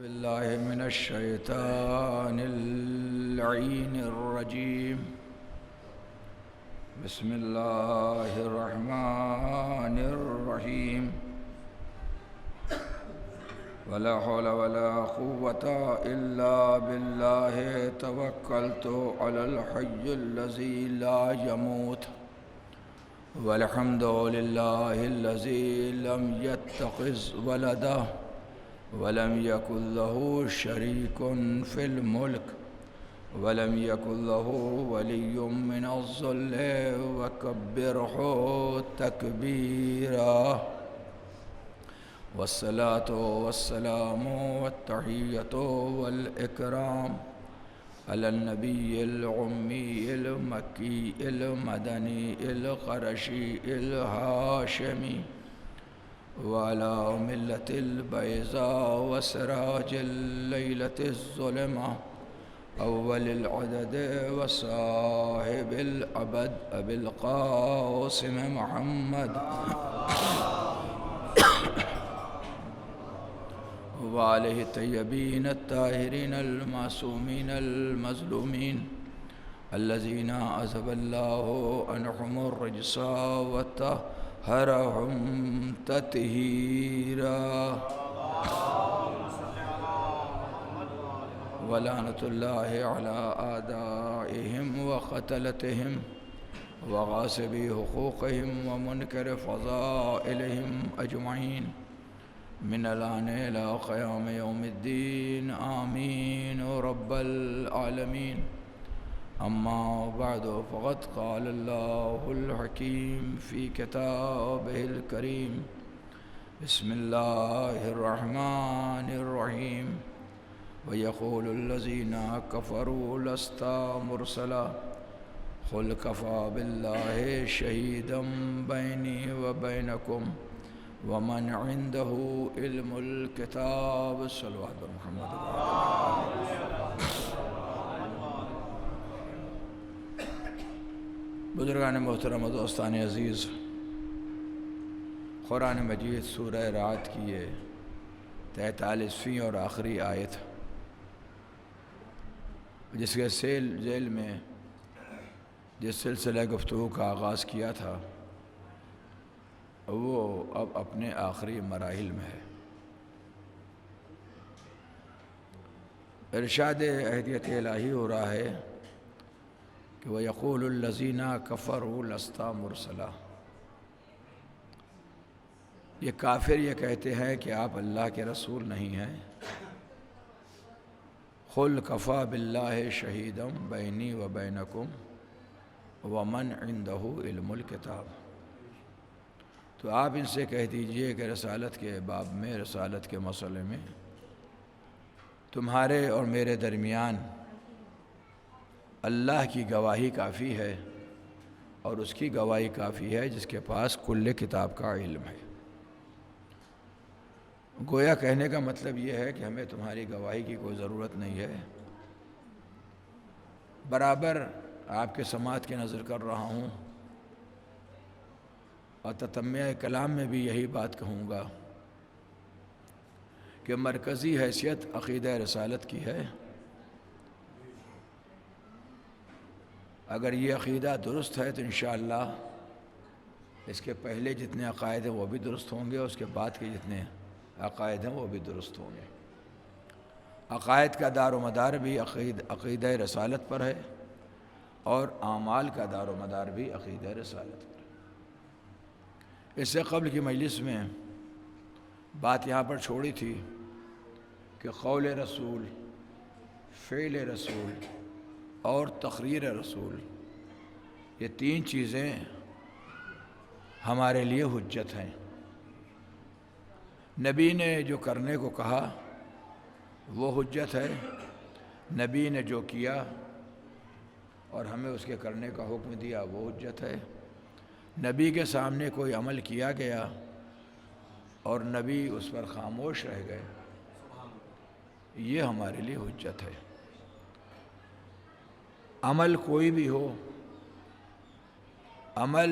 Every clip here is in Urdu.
بالله من الشيطان اللعين الرجيم. بسم الله الرحمن الرحيم. ولا حول ولا قوة إلا بالله توكلت على الحي الذي لا يموت. والحمد لله الذي لم يتخذ ولدا ولم يكن له شريك في الملك ولم يكن له ولي من الذل وكبره تكبيرا. والصلاة والسلام والتحية والإكرام على النبي الأمي المكي المدني القرشي الهاشمي وعلى ملة البيضاء وسراج الليلة الظلمة أول العدد وصاحب الأبد أبي القاسم محمد وعليه الطيبين الطاهرين المعصومين المظلومين الذين عذب الله عنهم الرجس وطهرهم تطهيرا. ولعنة الله على أعدائهم وقتلتهم وغاصبي حقوقهم ومنكر فضائلهم أجمعين من الآن إلى قيام يوم الدين آمين رب العالمين. أما بعد فقد قال الله الحكيم في كتابه الكريم بسم الله الرحمن الرحيم. ويقول الذين كفروا لست مرسلا قل كفى بالله شهيدا بيني وبينكم ومن عنده علم الكتاب. صلوات محمد. بزرگان محترم و دوستان عزیز، قرآن مجید سورہ رعد کی یہ 43ویں اور آخری آیت جس کے ذیل میں جس سلسلہ گفتگو کا آغاز کیا تھا وہ اب اپنے آخری مراحل میں ہے. ارشاد عہدیت الہی ہو رہا ہے کہ وَيَقُولُ الَّذِينَ كَفَرُوا لَسْتَ مُرْسَلًا. یہ کافر یہ کہتے ہیں کہ آپ اللہ کے رسول نہیں ہیں. قُلْ كَفَى بِاللَّهِ شَهِيدًا بَيْنِي وَبَيْنَكُمْ وَمَنْ عِنْدَهُ عِلْمُ الْكِتَابِ. تو آپ ان سے کہہ دیجئے کہ رسالت کے باب میں، رسالت کے مسئلے میں تمہارے اور میرے درمیان اللہ کی گواہی کافی ہے اور اس کی گواہی کافی ہے جس کے پاس کل کتاب کا علم ہے. گویا کہنے کا مطلب یہ ہے کہ ہمیں تمہاری گواہی کی کوئی ضرورت نہیں ہے. برابر آپ کے سماعت کی نظر کر رہا ہوں اور تتمیہ کلام میں بھی یہی بات کہوں گا کہ مرکزی حیثیت عقیدہ رسالت کی ہے. اگر یہ عقیدہ درست ہے تو انشاءاللہ اس کے پہلے جتنے عقائد ہیں وہ بھی درست ہوں گے، اس کے بعد کے جتنے عقائد ہیں وہ بھی درست ہوں گے. عقائد کا دار و مدار بھی عقیدہ رسالت پر ہے اور اعمال کا دار و مدار بھی عقیدہ رسالت پر. اس سے قبل کی مجلس میں بات یہاں پر چھوڑی تھی کہ قول رسول، فعل رسول اور تقریر رسول، یہ تین چیزیں ہمارے لیے حجت ہیں. نبی نے جو کرنے کو کہا وہ حجت ہے. نبی نے جو کیا اور ہمیں اس کے کرنے کا حکم دیا وہ حجت ہے. نبی کے سامنے کوئی عمل کیا گیا اور نبی اس پر خاموش رہ گئے، یہ ہمارے لیے حجت ہے. عمل کوئی بھی ہو، عمل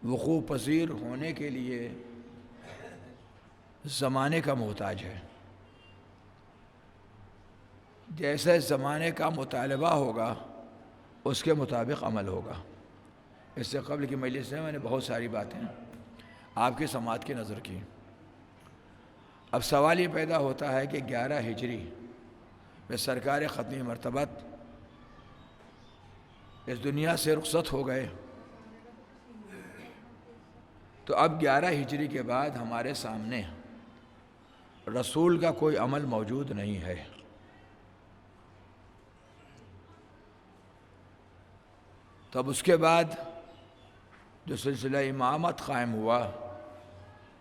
وقوع پذیر ہونے کے لیے زمانے کا محتاج ہے. جیسے زمانے کا مطالبہ ہوگا اس کے مطابق عمل ہوگا۔ اس سے قبل کی مجلس میں نے بہت ساری باتیں آپ کی سماعت کی نظر کی۔ اب سوال یہ پیدا ہوتا ہے کہ 11 ہجری میں سرکار ختمی مرتبت اس دنیا سے رخصت ہو گئے، تو اب 11 ہجری کے بعد ہمارے سامنے رسول کا کوئی عمل موجود نہیں ہے۔ تب اس کے بعد جو سلسلہ امامت قائم ہوا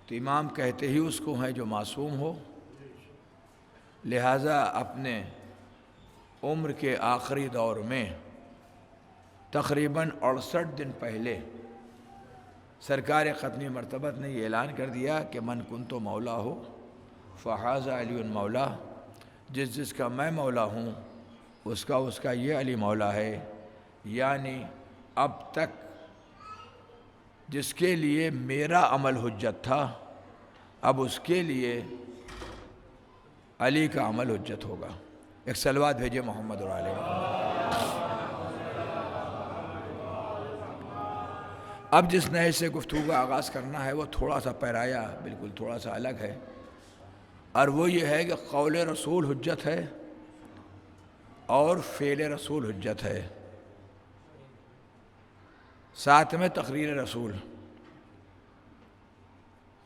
تو امام کہتے ہی اس کو ہیں جو معصوم ہو، لہٰذا اپنے عمر کے آخری دور میں تقریباً 68 دن پہلے سرکار ختمی مرتبت نے یہ اعلان کر دیا کہ من کنت مولا ہو فہذا علی مولا، جس کا میں مولا ہوں اس کا یہ علی مولا ہے۔ یعنی اب تک جس کے لیے میرا عمل حجت تھا، اب اس کے لیے علی کا عمل حجت ہوگا۔ ایک صلوات بھیجے محمد اور آل محمد۔ اب جس نئے سے گفتگو کا آغاز کرنا ہے وہ تھوڑا سا پیرایا بالکل تھوڑا سا الگ ہے، اور وہ یہ ہے کہ قول رسول حجت ہے اور فعل رسول حجت ہے، ساتھ میں تقریر رسول۔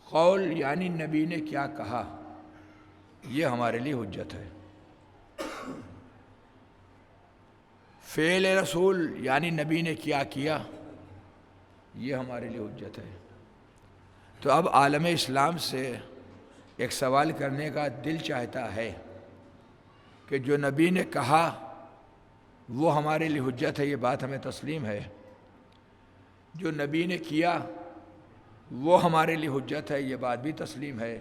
قول یعنی نبی نے کیا کہا یہ ہمارے لیے حجت ہے، فعل رسول یعنی نبی نے کیا کیا یہ ہمارے لیے حجت ہے۔ تو اب عالم اسلام سے ایک سوال کرنے کا دل چاہتا ہے کہ جو نبی نے کہا وہ ہمارے لیے حجت ہے، یہ بات ہمیں تسلیم ہے۔ جو نبی نے کیا وہ ہمارے لیے حجت ہے، یہ بات بھی تسلیم ہے۔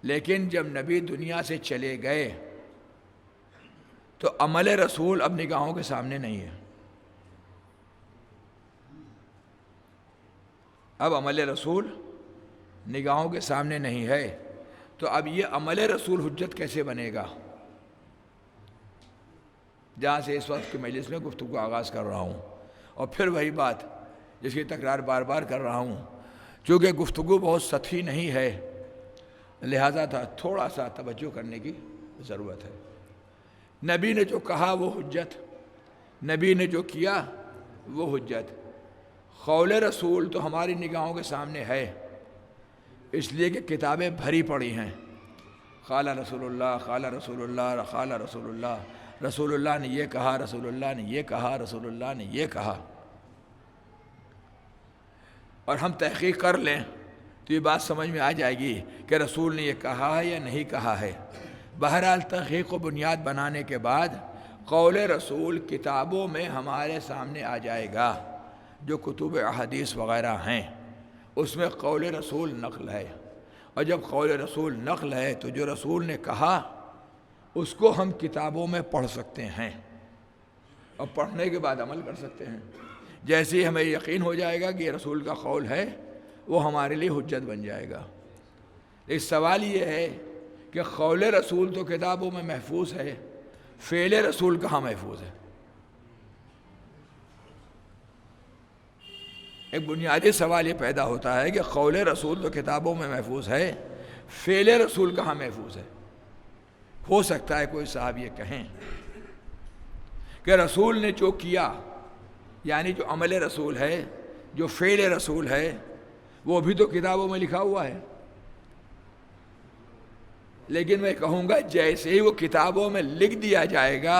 لیکن جب نبی دنیا سے چلے گئے تو عمل رسول اب نگاہوں کے سامنے نہیں ہے۔ اب عمل رسول نگاہوں کے سامنے نہیں ہے، تو اب یہ عمل رسول حجت کیسے بنے گا؟ جہاں سے اس وقت کی مجلس میں گفتگو کا آغاز کر رہا ہوں، اور پھر وہی بات جس کی تکرار بار بار کر رہا ہوں، چونکہ گفتگو بہت سطحی نہیں ہے لہذا تھوڑا سا توجہ کرنے کی ضرورت ہے۔ نبی نے جو کہا وہ حجت، نبی نے جو کیا وہ حجت۔ قول رسول تو ہماری نگاہوں کے سامنے ہے، اس لیے کہ کتابیں بھری پڑی ہیں۔ قال رسول اللہ، قال رسول اللہ، قال رسول اللہ، رسول اللہ نے یہ کہا، رسول اللہ نے یہ کہا، رسول اللہ نے یہ کہا۔ اور ہم تحقیق کر لیں تو یہ بات سمجھ میں آ جائے گی کہ رسول نے یہ کہا ہے یا نہیں کہا ہے۔ بہرحال تحقیق کو بنیاد بنانے کے بعد قول رسول کتابوں میں ہمارے سامنے آ جائے گا، جو کتب احادیث وغیرہ ہیں اس میں قول رسول نقل ہے، اور جب قول رسول نقل ہے تو جو رسول نے کہا اس کو ہم کتابوں میں پڑھ سکتے ہیں، اور پڑھنے کے بعد عمل کر سکتے ہیں۔ جیسے ہی ہمیں یقین ہو جائے گا کہ یہ رسول کا قول ہے وہ ہمارے لیے حجت بن جائے گا۔ ایک سوال یہ ہے کہ قول رسول تو کتابوں میں محفوظ ہے، فعل رسول کہاں محفوظ ہے؟ ایک بنیادی سوال یہ پیدا ہوتا ہے کہ قول رسول تو کتابوں میں محفوظ ہے، فعل رسول کہاں محفوظ ہے؟ ہو سکتا ہے کوئی صاحب یہ کہیں کہ رسول نے جو کیا، یعنی جو عمل رسول ہے، جو فعل رسول ہے، وہ بھی تو کتابوں میں لکھا ہوا ہے، لیکن میں کہوں گا جیسے ہی وہ کتابوں میں لکھ دیا جائے گا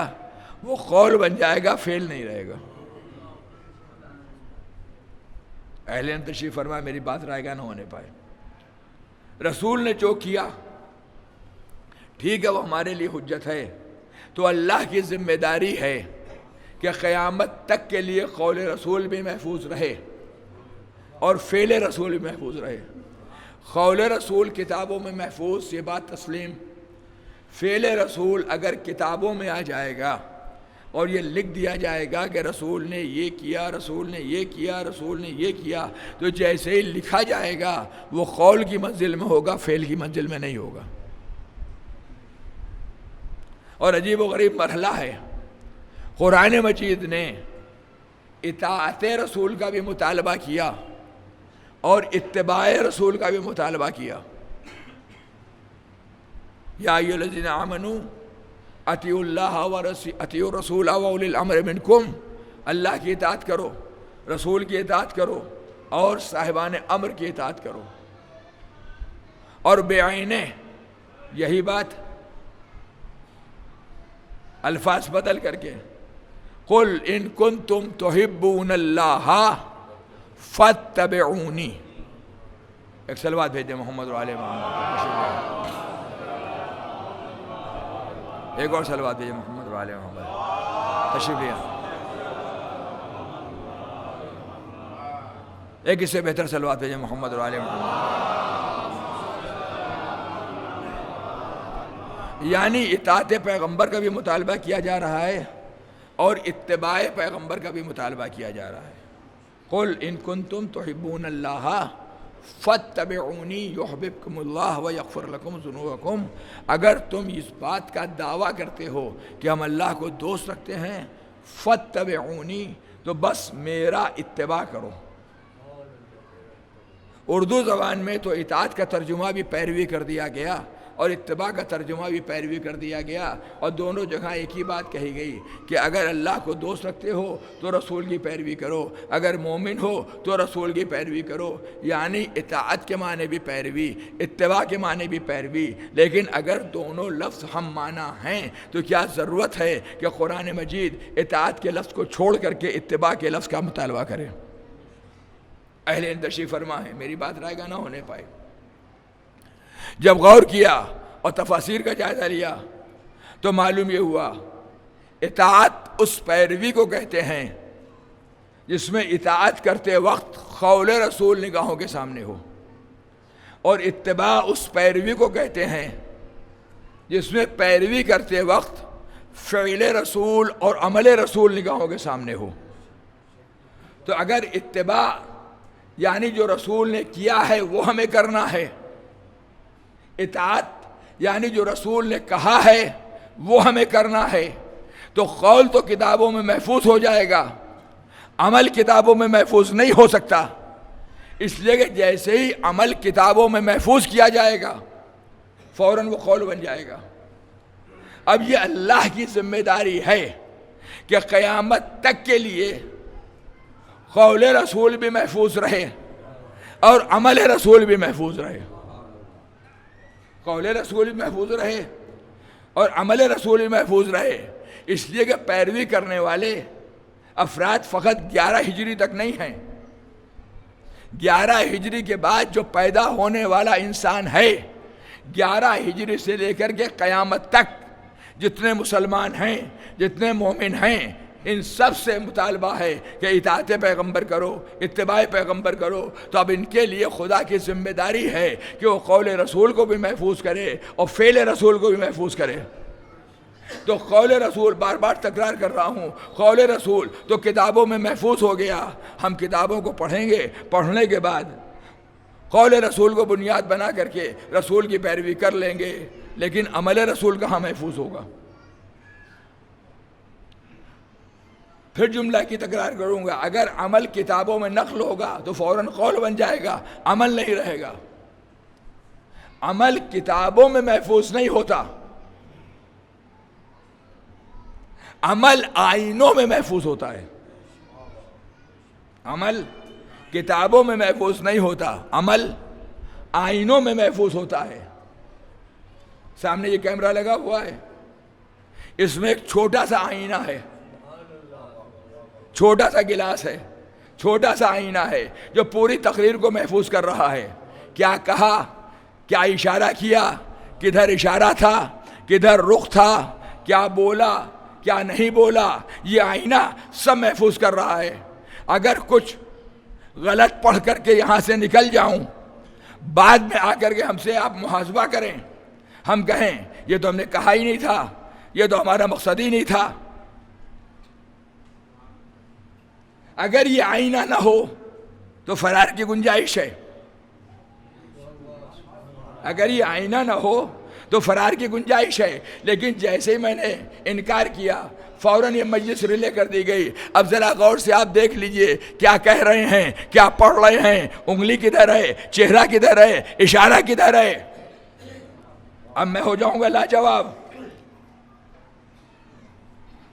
وہ قول بن جائے گا، فعل نہیں رہے گا۔ اہل علم تشریف فرمائے، میری بات رائے گاہ نہ ہونے پائے۔ رسول نے جو کیا ٹھیک ہے، وہ ہمارے لیے حجت ہے، تو اللہ کی ذمہ داری ہے کہ قیامت تک کے لیے قول رسول بھی محفوظ رہے اور فعل رسول بھی محفوظ رہے۔ قول رسول کتابوں میں محفوظ، یہ بات تسلیم۔ فعل رسول اگر کتابوں میں آ جائے گا اور یہ لکھ دیا جائے گا کہ رسول نے یہ کیا، رسول نے یہ کیا، رسول نے یہ کیا، تو جیسے ہی لکھا جائے گا وہ قول کی منزل میں ہوگا، فعل کی منزل میں نہیں ہوگا۔ اور عجیب و غریب مرحلہ ہے، قرآن مجید نے اطاعت رسول کا بھی مطالبہ کیا اور اتباع رسول کا بھی مطالبہ کیا۔ یا ایھا الذین آمنوا اطیعوا اللہ اطیعوا الرسول واولی الامر منکم، اللہ کی اطاعت کرو، رسول کی اطاعت کرو اور صاحبان امر کی اطاعت کرو۔ اور بعینہ یہی بات الفاظ بدل کر کے قل ان کنتم تحبون اللہ فاتبعونی، ایک صلوات بھیجیں محمد و آل محمد، ایک اور صلوات بھیجیں محمد و آل محمد، تشریف لیں۔ ایک اس سے بہتر صلوات بھیجیں محمد و آل محمد۔ یعنی اطاعت پیغمبر کا بھی مطالبہ کیا جا رہا ہے اور اتباع پیغمبر کا بھی مطالبہ کیا جا رہا ہے۔ قل ان کنتم تحبون اللہ فاتبعونی یحببکم اللہ ویغفر لکم ذنوبکم، اگر تم اس بات کا دعویٰ کرتے ہو کہ ہم اللہ کو دوست رکھتے ہیں، فاتبعونی تو بس میرا اتباع کرو۔ اردو زبان میں تو اطاعت کا ترجمہ بھی پیروی کر دیا گیا اور اتباع کا ترجمہ بھی پیروی کر دیا گیا، اور دونوں جگہ ایک ہی بات کہی گئی کہ اگر اللہ کو دوست رکھتے ہو تو رسول کی پیروی کرو، اگر مومن ہو تو رسول کی پیروی کرو۔ یعنی اطاعت کے معنی بھی پیروی، اتباع کے معنی بھی پیروی، لیکن اگر دونوں لفظ ہم معنی ہیں تو کیا ضرورت ہے کہ قرآن مجید اطاعت کے لفظ کو چھوڑ کر کے اتباع کے لفظ کا مطالبہ کرے؟ اہل ہند تشریف فرما ہے، میری بات رائے گاہ نہ ہونے پائے۔ جب غور کیا اور تفاسیر کا جائزہ لیا تو معلوم یہ ہوا اطاعت اس پیروی کو کہتے ہیں جس میں اطاعت کرتے وقت قول رسول نگاہوں کے سامنے ہو، اور اتباع اس پیروی کو کہتے ہیں جس میں پیروی کرتے وقت فعل رسول اور عمل رسول نگاہوں کے سامنے ہو۔ تو اگر اتباع یعنی جو رسول نے کیا ہے وہ ہمیں کرنا ہے، اطاعت یعنی جو رسول نے کہا ہے وہ ہمیں کرنا ہے، تو قول تو کتابوں میں محفوظ ہو جائے گا، عمل کتابوں میں محفوظ نہیں ہو سکتا، اس لیے کہ جیسے ہی عمل کتابوں میں محفوظ کیا جائے گا فوراً وہ قول بن جائے گا۔ اب یہ اللہ کی ذمہ داری ہے کہ قیامت تک کے لیے قول رسول بھی محفوظ رہے اور عمل رسول بھی محفوظ رہے، قول رسول بھی محفوظ رہے اور عمل رسول بھی محفوظ رہے، اس لیے کہ پیروی کرنے والے افراد فقط 11 ہجری تک نہیں ہیں، 11 ہجری کے بعد جو پیدا ہونے والا انسان ہے، 11 ہجری سے لے کر کے قیامت تک جتنے مسلمان ہیں، جتنے مومن ہیں، ان سب سے مطالبہ ہے کہ اطاعت پیغمبر کرو، اتباع پیغمبر کرو۔ تو اب ان کے لیے خدا کی ذمہ داری ہے کہ وہ قول رسول کو بھی محفوظ کرے اور فعل رسول کو بھی محفوظ کرے۔ تو قول رسول، بار بار تکرار کر رہا ہوں، قول رسول تو کتابوں میں محفوظ ہو گیا، ہم کتابوں کو پڑھیں گے، پڑھنے کے بعد قول رسول کو بنیاد بنا کر کے رسول کی پیروی کر لیں گے، لیکن عمل رسول کہاں محفوظ ہوگا؟ پھر جملہ کی تکرار کروں گا، اگر عمل کتابوں میں نقل ہوگا تو فوراً قول بن جائے گا، عمل نہیں رہے گا۔ عمل کتابوں میں محفوظ نہیں ہوتا، عمل آئینوں میں محفوظ ہوتا ہے۔ عمل کتابوں میں محفوظ نہیں ہوتا، عمل آئینوں میں محفوظ ہوتا ہے۔ سامنے یہ کیمرہ لگا ہوا ہے، اس میں ایک چھوٹا سا آئینہ ہے، چھوٹا سا گلاس ہے، چھوٹا سا آئینہ ہے جو پوری تقریر کو محفوظ کر رہا ہے۔ کیا کہا، کیا اشارہ کیا، کدھر اشارہ تھا، کدھر رخ تھا، کیا بولا، کیا نہیں بولا، یہ آئینہ سب محفوظ کر رہا ہے۔ اگر کچھ غلط پڑھ کر کے یہاں سے نکل جاؤں، بعد میں آ کر کے ہم سے آپ محاسبہ کریں، ہم کہیں یہ تو ہم نے کہا ہی نہیں تھا، یہ تو ہمارا مقصد ہی نہیں تھا۔ اگر یہ آئینہ نہ ہو تو فرار کی گنجائش ہے، اگر یہ آئینہ نہ ہو تو فرار کی گنجائش ہے، لیکن جیسے ہی میں نے انکار کیا فوراً یہ مجلس ریلے کر دی گئی۔ اب ذرا غور سے آپ دیکھ لیجئے کیا کہہ رہے ہیں، کیا پڑھ رہے ہیں، انگلی کدھر ہے، چہرہ کدھر ہے، اشارہ کدھر ہے۔ اب میں ہو جاؤں گا لاجواب۔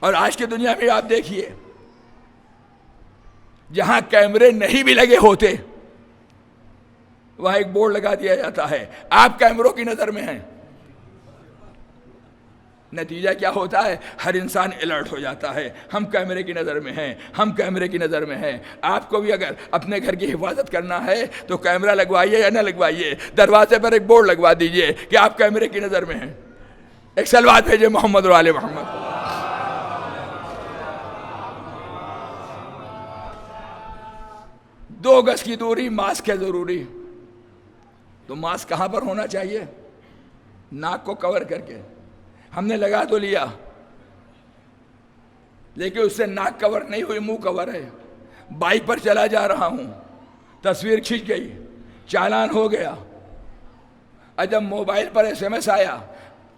اور آج کی دنیا میں آپ دیکھیے جہاں کیمرے نہیں بھی لگے ہوتے وہاں ایک بورڈ لگا دیا جاتا ہے آپ کیمروں کی نظر میں ہیں۔ نتیجہ کیا ہوتا ہے؟ ہر انسان الرٹ ہو جاتا ہے، ہم کیمرے کی نظر میں ہیں، ہم کیمرے کی نظر میں ہیں۔ آپ کو بھی اگر اپنے گھر کی حفاظت کرنا ہے تو کیمرہ لگوائیے یا نہ لگوائیے، دروازے پر ایک بورڈ لگوا دیجئے کہ آپ کیمرے کی نظر میں ہیں۔ ایک صلوات بھیجئے محمد و آل محمد۔ 2 گز کی دوری، ماسک ہے ضروری۔ تو ماسک کہاں پر ہونا چاہیے؟ ناک کو کور کر کے۔ ہم نے لگا تو لیا لیکن اس سے ناک کور نہیں ہوئی، منہ کور ہے۔ بائک پر چلا جا رہا ہوں، تصویر کھنچ گئی، چالان ہو گیا۔ جب موبائل پر SMS آیا،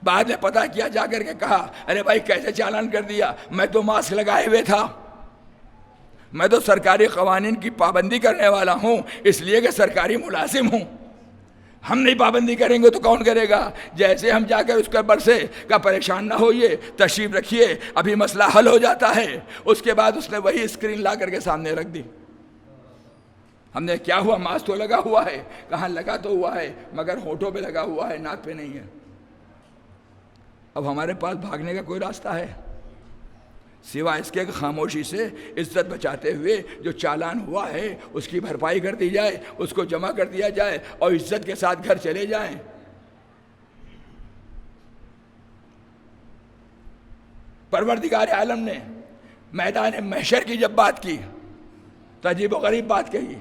بعد میں پتہ کیا جا کر کے کہا ارے بھائی کیسے چالان کر دیا، میں تو ماسک لگائے ہوئے تھا، میں تو سرکاری قوانین کی پابندی کرنے والا ہوں، اس لیے کہ سرکاری ملازم ہوں۔ ہم نہیں پابندی کریں گے تو کون کرے گا؟ جیسے ہم جا کر اس کے بر سے کہا پریشان نہ ہوئیے، تشریف رکھیے، ابھی مسئلہ حل ہو جاتا ہے۔ اس کے بعد اس نے وہی اسکرین لا کر کے سامنے رکھ دی۔ ہم نے کیا ہوا؟ ماسک تو لگا ہوا ہے۔ کہاں لگا تو ہوا ہے مگر ہونٹوں پہ لگا ہوا ہے، ناک پہ نہیں ہے۔ اب ہمارے پاس بھاگنے کا کوئی راستہ ہے سوائے اس کے خاموشی سے عزت بچاتے ہوئے جو چالان ہوا ہے اس کی بھرپائی کر دی جائے، اس کو جمع کر دیا جائے اور عزت کے ساتھ گھر چلے جائیں۔ پروردگار عالم نے میدان محشر کی جب بات کی تو عجیب و غریب بات کہی،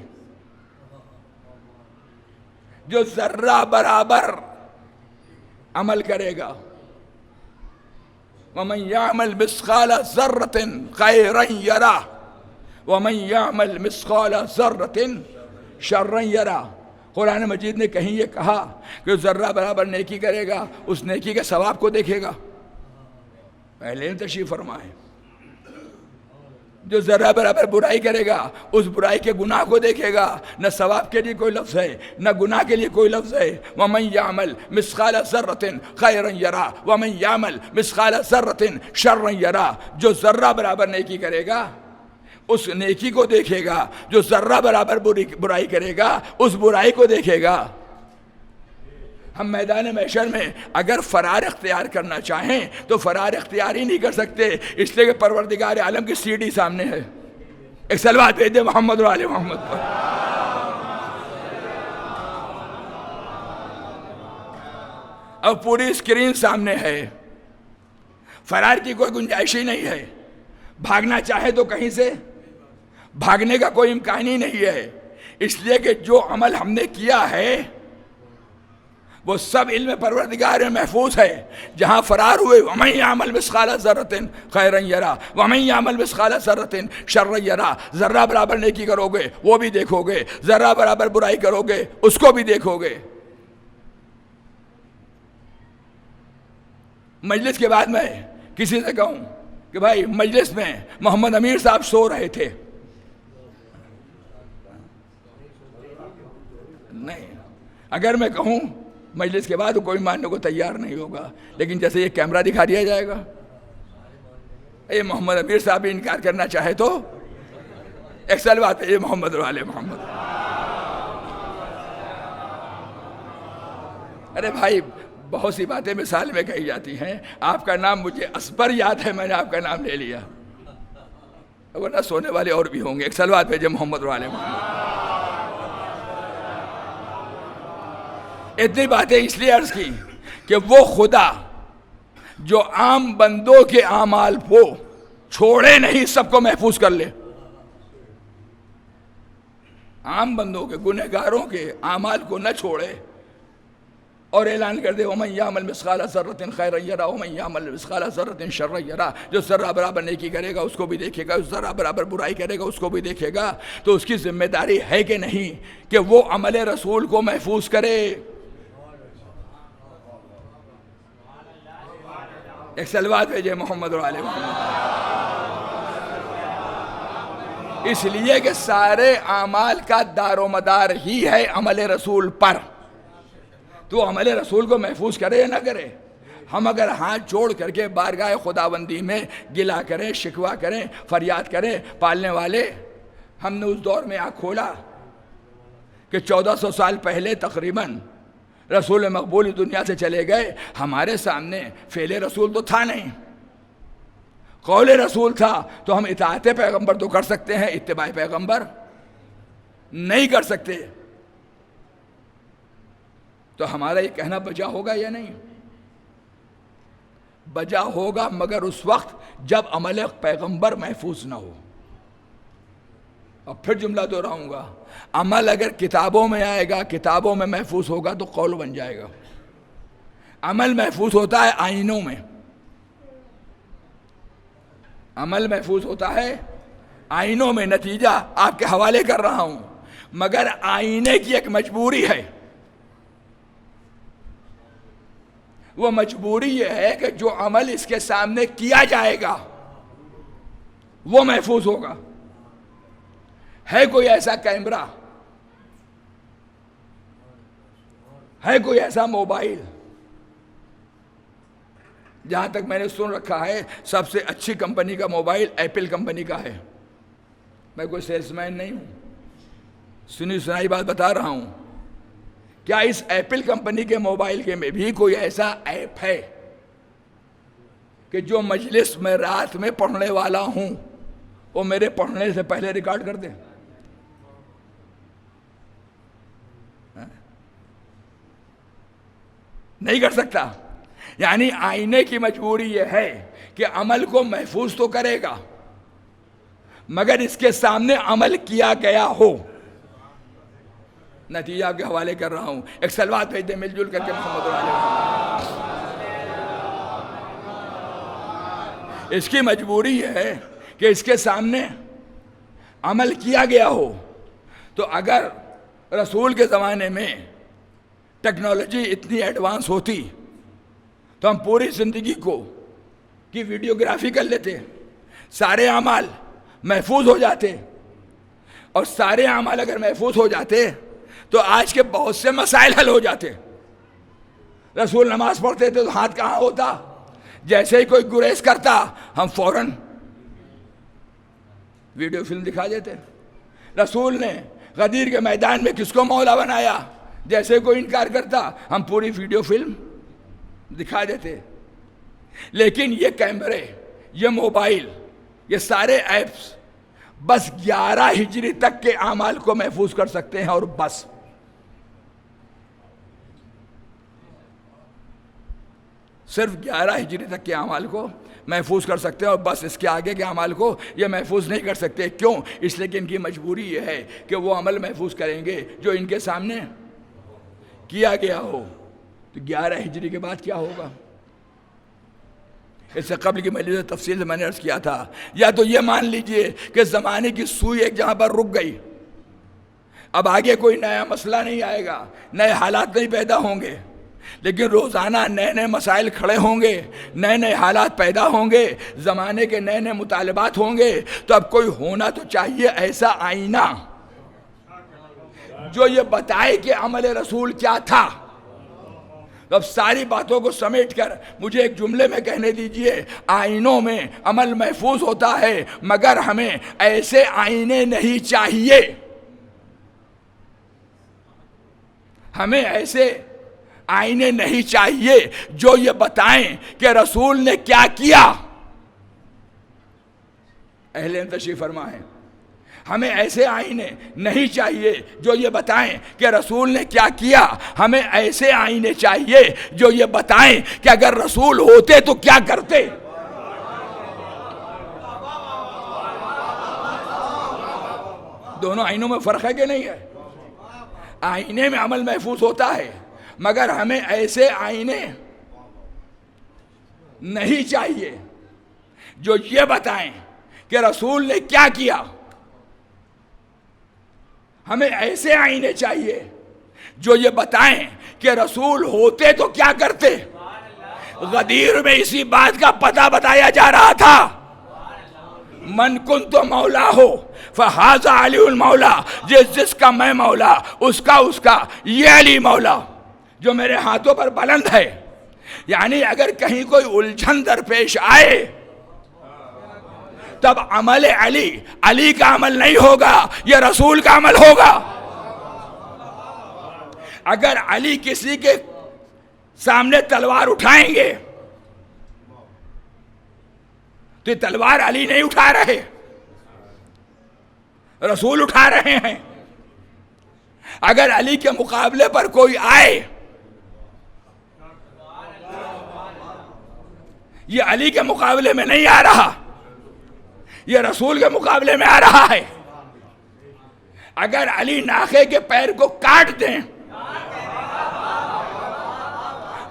جو ذرہ برابر عمل کرے گا وَمَنْ يَعْمَلْ مِثْقَالَ ذَرَّةٍ خَيْرًا يَرَهُ وَمَنْ يَعْمَلْ مِثْقَالَ ذَرَّةٍ شَرًّا يَرَهُ۔ قرآن مجید نے کہیں یہ کہا کہ ذرہ برابر نیکی کرے گا اس نیکی کے ثواب کو دیکھے گا؟ پہلے تشریف فرمائے۔ جو ذرہ برابر برائی کرے گا اس برائی کے گناہ کو دیکھے گا، نہ ثواب کے لیے کوئی لفظ ہے نہ گناہ کے لیے کوئی لفظ ہے۔ وَمَنْ يَعْمَلْ مِثْقَالَ ذَرَّةٍ خَيْرًا يَرَهُ وَمَنْ يَعْمَلْ مِثْقَالَ ذَرَّةٍ شَرًّا يَرَهُ۔ جو ذرہ برابر نیکی کرے گا اس نیکی کو دیکھے گا، جو ذرہ برابر برائی کرے گا اس برائی کو دیکھے گا۔ ہم میدان محشر میں اگر فرار اختیار کرنا چاہیں تو فرار اختیار ہی نہیں کر سکتے، اس لیے کہ پروردگار عالم کی سیڑھی سامنے ہے۔ ایک صلوات بھیج دے محمد و آل محمد پر۔ اب پوری اسکرین سامنے ہے، فرار کی کوئی گنجائش ہی نہیں ہے۔ بھاگنا چاہے تو کہیں سے بھاگنے کا کوئی امکان ہی نہیں ہے، اس لیے کہ جو عمل ہم نے کیا ہے وہ سب علم پروردگار میں محفوظ ہے۔ جہاں فرار ہوئے وَمَنْ يَعْمَلْ مِثْقَالَ ذَرَّةٍ خَيْرًا يَرَهُ وَمَنْ يَعْمَلْ مِثْقَالَ ذَرَّةٍ شَرًّا يَرَهُ۔ ذرہ برابر نیکی کرو گے وہ بھی دیکھو گے، ذرہ برابر برائی کرو گے اس کو بھی دیکھو گے۔ مجلس کے بعد میں کسی سے کہوں کہ بھائی مجلس میں محمد امیر صاحب سو رہے تھے، نہیں، اگر میں کہوں مجلس کے بعد کوئی ماننے کو تیار نہیں ہوگا، لیکن جیسے یہ کیمرہ دکھا دیا جائے گا، یہ محمد امیر صاحب بھی انکار کرنا چاہے تو ایک صلوات ہے یہ محمد و آل محمد۔ ارے بھائی بہت سی باتیں مثال میں کہی جاتی ہیں، آپ کا نام مجھے اصبر یاد ہے، میں نے آپ کا نام لے لیا، ورنہ سونے والے اور بھی ہوں گے۔ ایک صلوات بھیجے محمد و آل محمد۔ اتنی باتیں اس لیے عرض کی کہ وہ خدا جو عام بندوں کے اعمال کو چھوڑے نہیں، سب کو محفوظ کر لے، عام بندوں کے گنہگاروں کے اعمال کو نہ چھوڑے اور اعلان کر دے وَمَنْ يَعْمَلْ مِثْقَالَ ذَرَّةٍ خَيْرًا يَرَهُ وَمَنْ يَعْمَلْ مِثْقَالَ ذَرَّةٍ شَرًّا يَرَهُ۔ جو ذرہ برابر نیکی کرے گا اس کو بھی دیکھے گا، ذرہ برابر برائی کرے گا اس کو بھی دیکھے گا۔ تو اس کی ذمہ داری ہے کہ نہیں کہ وہ عمل رسول کو محفوظ کرے؟ ایک صلوات بھیجے محمد و آل محمد۔ اس لیے کہ سارے اعمال کا دار و مدار ہی ہے عمل رسول پر۔ تو عمل رسول کو محفوظ کرے یا نہ کرے؟ ہم اگر ہاتھ جوڑ کر کے بارگاہ خداوندی میں گلا کریں، شکوہ کریں، فریاد کریں، پالنے والے، ہم نے اس دور میں آنکھ کھولا کہ 1400 سال پہلے تقریباً رسول مقبول دنیا سے چلے گئے، ہمارے سامنے فعل رسول تو تھا نہیں، قول رسول تھا، تو ہم اطاعت پیغمبر تو کر سکتے ہیں، اتباع پیغمبر نہیں کر سکتے۔ تو ہمارا یہ کہنا بجا ہوگا یا نہیں؟ بجا ہوگا، مگر اس وقت جب عمل پیغمبر محفوظ نہ ہو۔ اب پھر جملہ دہراؤں گا، عمل اگر کتابوں میں آئے گا، کتابوں میں محفوظ ہوگا تو قول بن جائے گا۔ عمل محفوظ ہوتا ہے آئینوں میں، عمل محفوظ ہوتا ہے آئینوں میں۔ نتیجہ آپ کے حوالے کر رہا ہوں، مگر آئینے کی ایک مجبوری ہے۔ وہ مجبوری یہ ہے کہ جو عمل اس کے سامنے کیا جائے گا وہ محفوظ ہوگا۔ ہے کوئی ایسا کیمرہ، ہے کوئی ایسا موبائل، جہاں تک میں نے سن رکھا ہے سب سے اچھی کمپنی کا موبائل ایپل کمپنی کا ہے، میں کوئی سیلس مین نہیں ہوں، سنی سنائی بات بتا رہا ہوں۔ کیا اس ایپل کمپنی کے موبائل کے میں بھی کوئی ایسا ایپ ہے کہ جو مجلس میں رات میں پڑھنے والا ہوں وہ میرے پڑھنے سے پہلے ریکارڈ کر دے؟ نہیں کر سکتا۔ یعنی آئینے کی مجبوری یہ ہے کہ عمل کو محفوظ تو کرے گا مگر اس کے سامنے عمل کیا گیا ہو۔ نتیجہ آپ کے حوالے کر رہا ہوں، ایک صلوات بھیج دیں مل جل کر کے محمد علیہ وسلم۔ اس کی مجبوری یہ ہے کہ اس کے سامنے عمل کیا گیا ہو۔ تو اگر رسول کے زمانے میں ٹیکنالوجی اتنی ایڈوانس ہوتی تو ہم پوری زندگی کی ویڈیوگرافی کر لیتے، سارے اعمال محفوظ ہو جاتے، اور سارے اعمال اگر محفوظ ہو جاتے تو آج کے بہت سے مسائل حل ہو جاتے۔ رسول نماز پڑھتے تھے تو ہاتھ کہاں ہوتا؟ جیسے ہی کوئی گریز کرتا ہم فوراً ویڈیو فلم دکھا دیتے۔ رسول نے غدیر کے میدان میں کس کو مولا بنایا؟ جیسے کوئی انکار کرتا ہم پوری ویڈیو فلم دکھا دیتے۔ لیکن یہ کیمرے، یہ موبائل، یہ سارے ایپس بس 11 ہجری تک کے اعمال کو محفوظ کر سکتے ہیں، اور بس۔ صرف 11 ہجری تک کے اعمال کو محفوظ کر سکتے ہیں، اور بس اس کے آگے کے اعمال کو یہ محفوظ نہیں کر سکتے۔ کیوں؟ اس لیے کہ ان کی مجبوری یہ ہے کہ وہ عمل محفوظ کریں گے جو ان کے سامنے کیا گیا ہو۔ تو 11 ہجری کے بعد کیا ہوگا؟ اس سے قبل کی مجلس تفصیل سے میں نے عرض کیا تھا، یا تو یہ مان لیجئے کہ زمانے کی سوئی ایک جہاں پر رک گئی، اب آگے کوئی نیا مسئلہ نہیں آئے گا، نئے حالات نہیں پیدا ہوں گے، لیکن روزانہ نئے نئے مسائل کھڑے ہوں گے، نئے نئے حالات پیدا ہوں گے، زمانے کے نئے نئے مطالبات ہوں گے۔ تو اب کوئی ہونا تو چاہیے ایسا آئینہ جو یہ بتائے کہ عمل رسول کیا تھا۔ اب ساری باتوں کو سمیٹ کر مجھے ایک جملے میں کہنے دیجئے، آئینوں میں عمل محفوظ ہوتا ہے مگر ہمیں ایسے آئینے نہیں چاہیے، ہمیں ایسے آئینے نہیں چاہیے جو یہ بتائیں کہ رسول نے کیا کیا۔ اہل تشریف فرمائیں، ہمیں ایسے آئینے نہیں چاہیے جو یہ بتائیں کہ رسول نے کیا کیا، ہمیں ایسے آئینے چاہیے جو یہ بتائیں کہ اگر رسول ہوتے تو کیا کرتے۔ دونوں آئینوں میں فرق ہے کہ نہیں ہے؟ آئینے میں عمل محفوظ ہوتا ہے مگر ہمیں ایسے آئینے نہیں چاہیے جو یہ بتائیں کہ رسول نے کیا کیا، ہمیں ایسے آئینے چاہیے جو یہ بتائیں کہ رسول ہوتے تو کیا کرتے۔ غدیر میں اسی بات کا پتہ بتایا جا رہا تھا، من کنت مولا ہو فہذا علی المولا، جس کا میں مولا اس کا یہ علی مولا جو میرے ہاتھوں پر بلند ہے۔ یعنی اگر کہیں کوئی الجھن درپیش آئے تب عمل علی کا عمل نہیں ہوگا، یہ رسول کا عمل ہوگا۔ اگر علی کسی کے سامنے تلوار اٹھائیں گے تو یہ تلوار علی نہیں اٹھا رہے، رسول اٹھا رہے ہیں۔ اگر علی کے مقابلے پر کوئی آئے، یہ علی کے مقابلے میں نہیں آ رہا، یہ رسول کے مقابلے میں آ رہا ہے۔ اگر علی ناخے کے پیر کو کاٹ دیں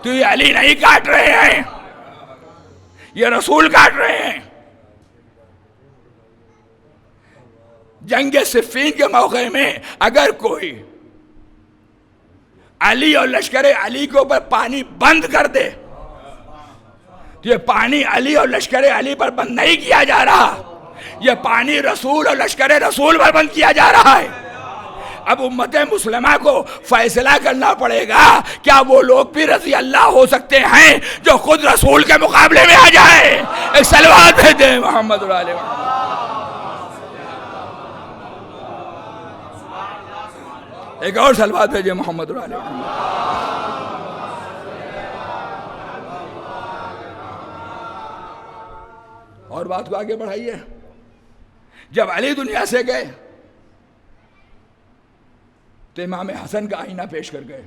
تو یہ علی نہیں کاٹ رہے ہیں، یہ رسول کاٹ رہے ہیں۔ جنگ صفین کے موقع میں اگر کوئی علی اور لشکر علی کے اوپر پانی بند کر دے تو یہ پانی علی اور لشکر علی پر بند نہیں کیا جا رہا، یہ پانی رسول اور لشکر رسول پر بند کیا جا رہا ہے۔ اب امت مسلمہ کو فیصلہ کرنا پڑے گا، کیا وہ لوگ بھی رضی اللہ ہو سکتے ہیں جو خود رسول کے مقابلے میں آ جائے؟ ایک صلوات بھیجیں محمد علیہ وسلم۔ ایک اور صلوات بھیجیں محمد علیہ وسلم۔ اور بات کو آگے بڑھائیے۔ جب علی دنیا سے گئے تو امام حسن کا آئینہ پیش کر گئے۔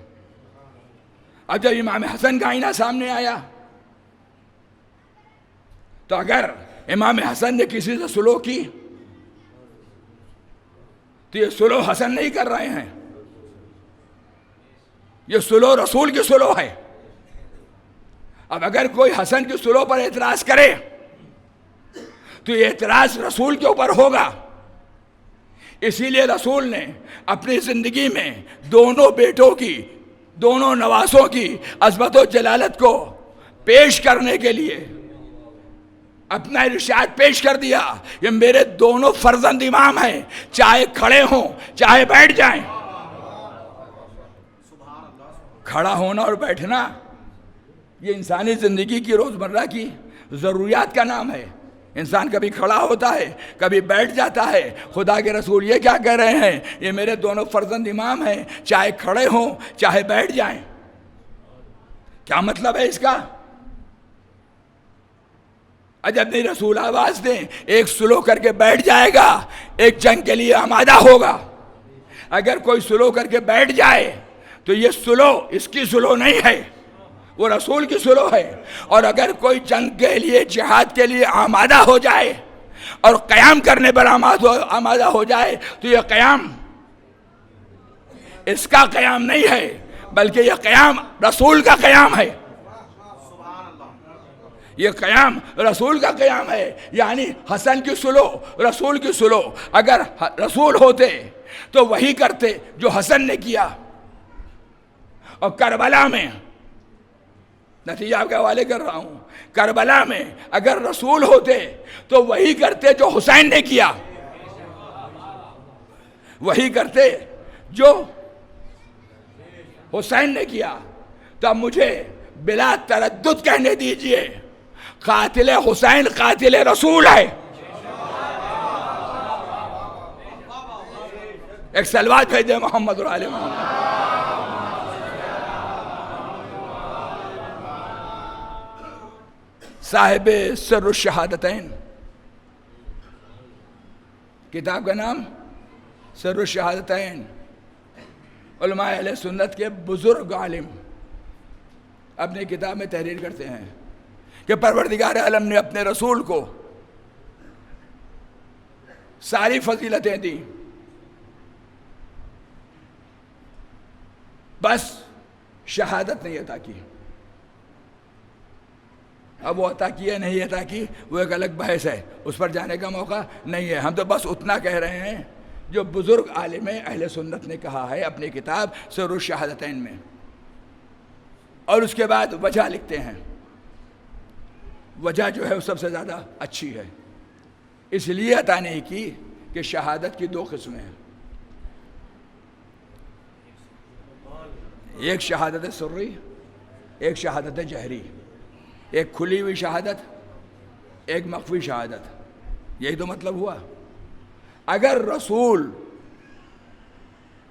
اب جب امام حسن کا آئینہ سامنے آیا تو اگر امام حسن نے کسی سے سلوک کی تو یہ سلوک حسن نہیں کر رہے ہیں، یہ سلوک رسول کی سلوک ہے۔ اب اگر کوئی حسن کی سلوک پر اعتراض کرے تو یہ اعتراض رسول کے اوپر ہوگا۔ اسی لیے رسول نے اپنی زندگی میں دونوں بیٹوں کی، دونوں نواسوں کی عظمت و جلالت کو پیش کرنے کے لیے اپنا ارشاد پیش کر دیا، یہ میرے دونوں فرزند امام ہیں، چاہے کھڑے ہوں چاہے بیٹھ جائیں۔ کھڑا ہونا اور بیٹھنا یہ انسانی زندگی کی روزمرہ کی ضروریات کا نام ہے۔ انسان کبھی کھڑا ہوتا ہے، کبھی بیٹھ جاتا ہے۔ خدا کے رسول یہ کیا کہہ رہے ہیں؟ یہ میرے دونوں فرزند امام ہیں، چاہے کھڑے ہوں چاہے بیٹھ جائیں۔ کیا مطلب ہے اس کا؟ جب نہیں رسول آواز دیں، ایک سلو کر کے بیٹھ جائے گا، ایک جنگ کے لیے آمادہ ہوگا۔ اگر کوئی سلو کر کے بیٹھ جائے تو یہ سلو اس کی سلو نہیں ہے، وہ رسول کی سلو ہے۔ اور اگر کوئی جنگ کے لیے، جہاد کے لیے آمادہ ہو جائے اور قیام کرنے پر آمادہ ہو جائے تو یہ قیام اس کا قیام نہیں ہے، بلکہ یہ قیام رسول کا قیام ہے۔ یہ قیام رسول کا قیام ہے۔ یعنی حسن کی سلو، رسول کی سلو۔ اگر رسول ہوتے تو وہی کرتے جو حسن نے کیا۔ اور کربلا میں، نتیجہ آپ کے حوالے کر رہا ہوں، کربلا میں اگر رسول ہوتے تو وہی کرتے جو حسین نے کیا، وہی کرتے جو حسین نے کیا۔ تو اب مجھے بلا تردد کہنے دیجئے، قاتل حسین قاتل رسول ہے۔ ایک صلوات بھیجے محمد علیہ وسلم۔ صاحب سر الشہادتین، کتاب کا نام سر الشہادتین، علماء اہل سنت کے بزرگ عالم اپنی کتاب میں تحریر کرتے ہیں کہ پروردگار عالم نے اپنے رسول کو ساری فضیلتیں دیں، بس شہادت نہیں عطا کی۔ اب وہ عطا کی ہے نہیں عطا کی وہ ایک الگ بحث ہے، اس پر جانے کا موقع نہیں ہے۔ ہم تو بس اتنا کہہ رہے ہیں جو بزرگ عالم اہل سنت نے کہا ہے اپنی کتاب سر الشہادتین میں۔ اور اس کے بعد وجہ لکھتے ہیں وجہ جو ہے وہ سب سے زیادہ اچھی ہے، اس لیے عطا نہیں کی کہ شہادت کی دو قسمیں ہیں، ایک شہادت سری، ایک شہادت جہری، ایک کھلی ہوئی شہادت، ایک مخفی شہادت، یہی تو مطلب ہوا۔ اگر رسول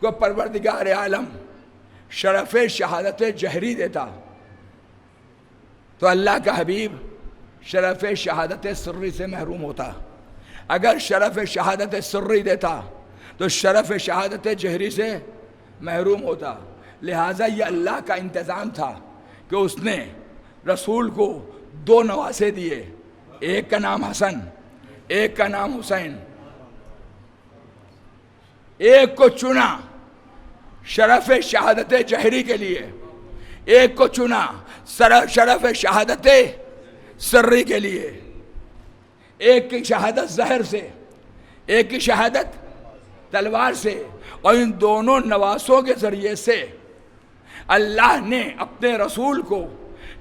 کو پروردگار عالم شرف شہادت جہری دیتا تو اللہ کا حبیب شرف شہادت سری سے محروم ہوتا، اگر شرف شہادت سری دیتا تو شرف شہادت جہری سے محروم ہوتا۔ لہٰذا یہ اللہ کا انتظام تھا کہ اس نے رسول کو دو نواسے دیے، ایک کا نام حسن، ایک کا نام حسین، ایک کو چنا شرف شہادت جہری کے لیے، ایک کو چنا شرف شہادت سری کے لیے، ایک کی شہادت زہر سے، ایک کی شہادت تلوار سے، اور ان دونوں نواسوں کے ذریعے سے اللہ نے اپنے رسول کو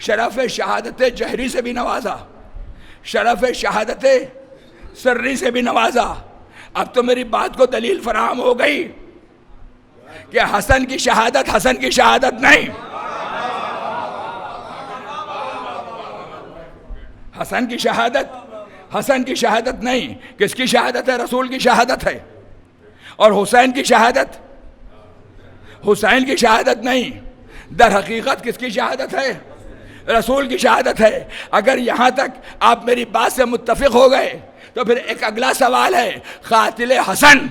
شرف شہادت جہری سے بھی نوازا، شرف شہادت سری سے بھی نوازا۔ اب تو میری بات کو دلیل فراہم ہو گئی کہ حسن کی شہادت نہیں، حسن کی شہادت نہیں، کس کی شہادت ہے؟ رسول کی شہادت ہے۔ اور حسین کی شہادت نہیں، در حقیقت کس کی شہادت ہے؟ رسول کی شہادت ہے۔ اگر یہاں تک آپ میری بات سے متفق ہو گئے تو پھر ایک اگلا سوال ہے، قاتل حسن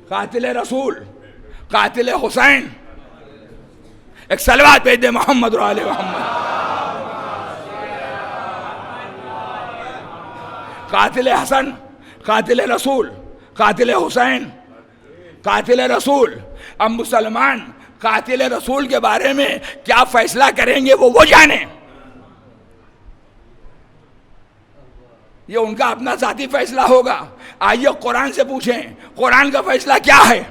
قاتل رسول، قاتل حسین، ایک صلوات بھیج دے محمد و آل محمد۔ قاتل حسن، قاتل رسول، قاتل حسین، قاتل رسول۔ اب مسلمان قاتل رسول کے بارے میں کیا فیصلہ کریں گے وہ جانیں، یہ ان کا اپنا ذاتی فیصلہ ہوگا۔ آئیے قرآن سے پوچھیں، قرآن کا فیصلہ کیا ہے؟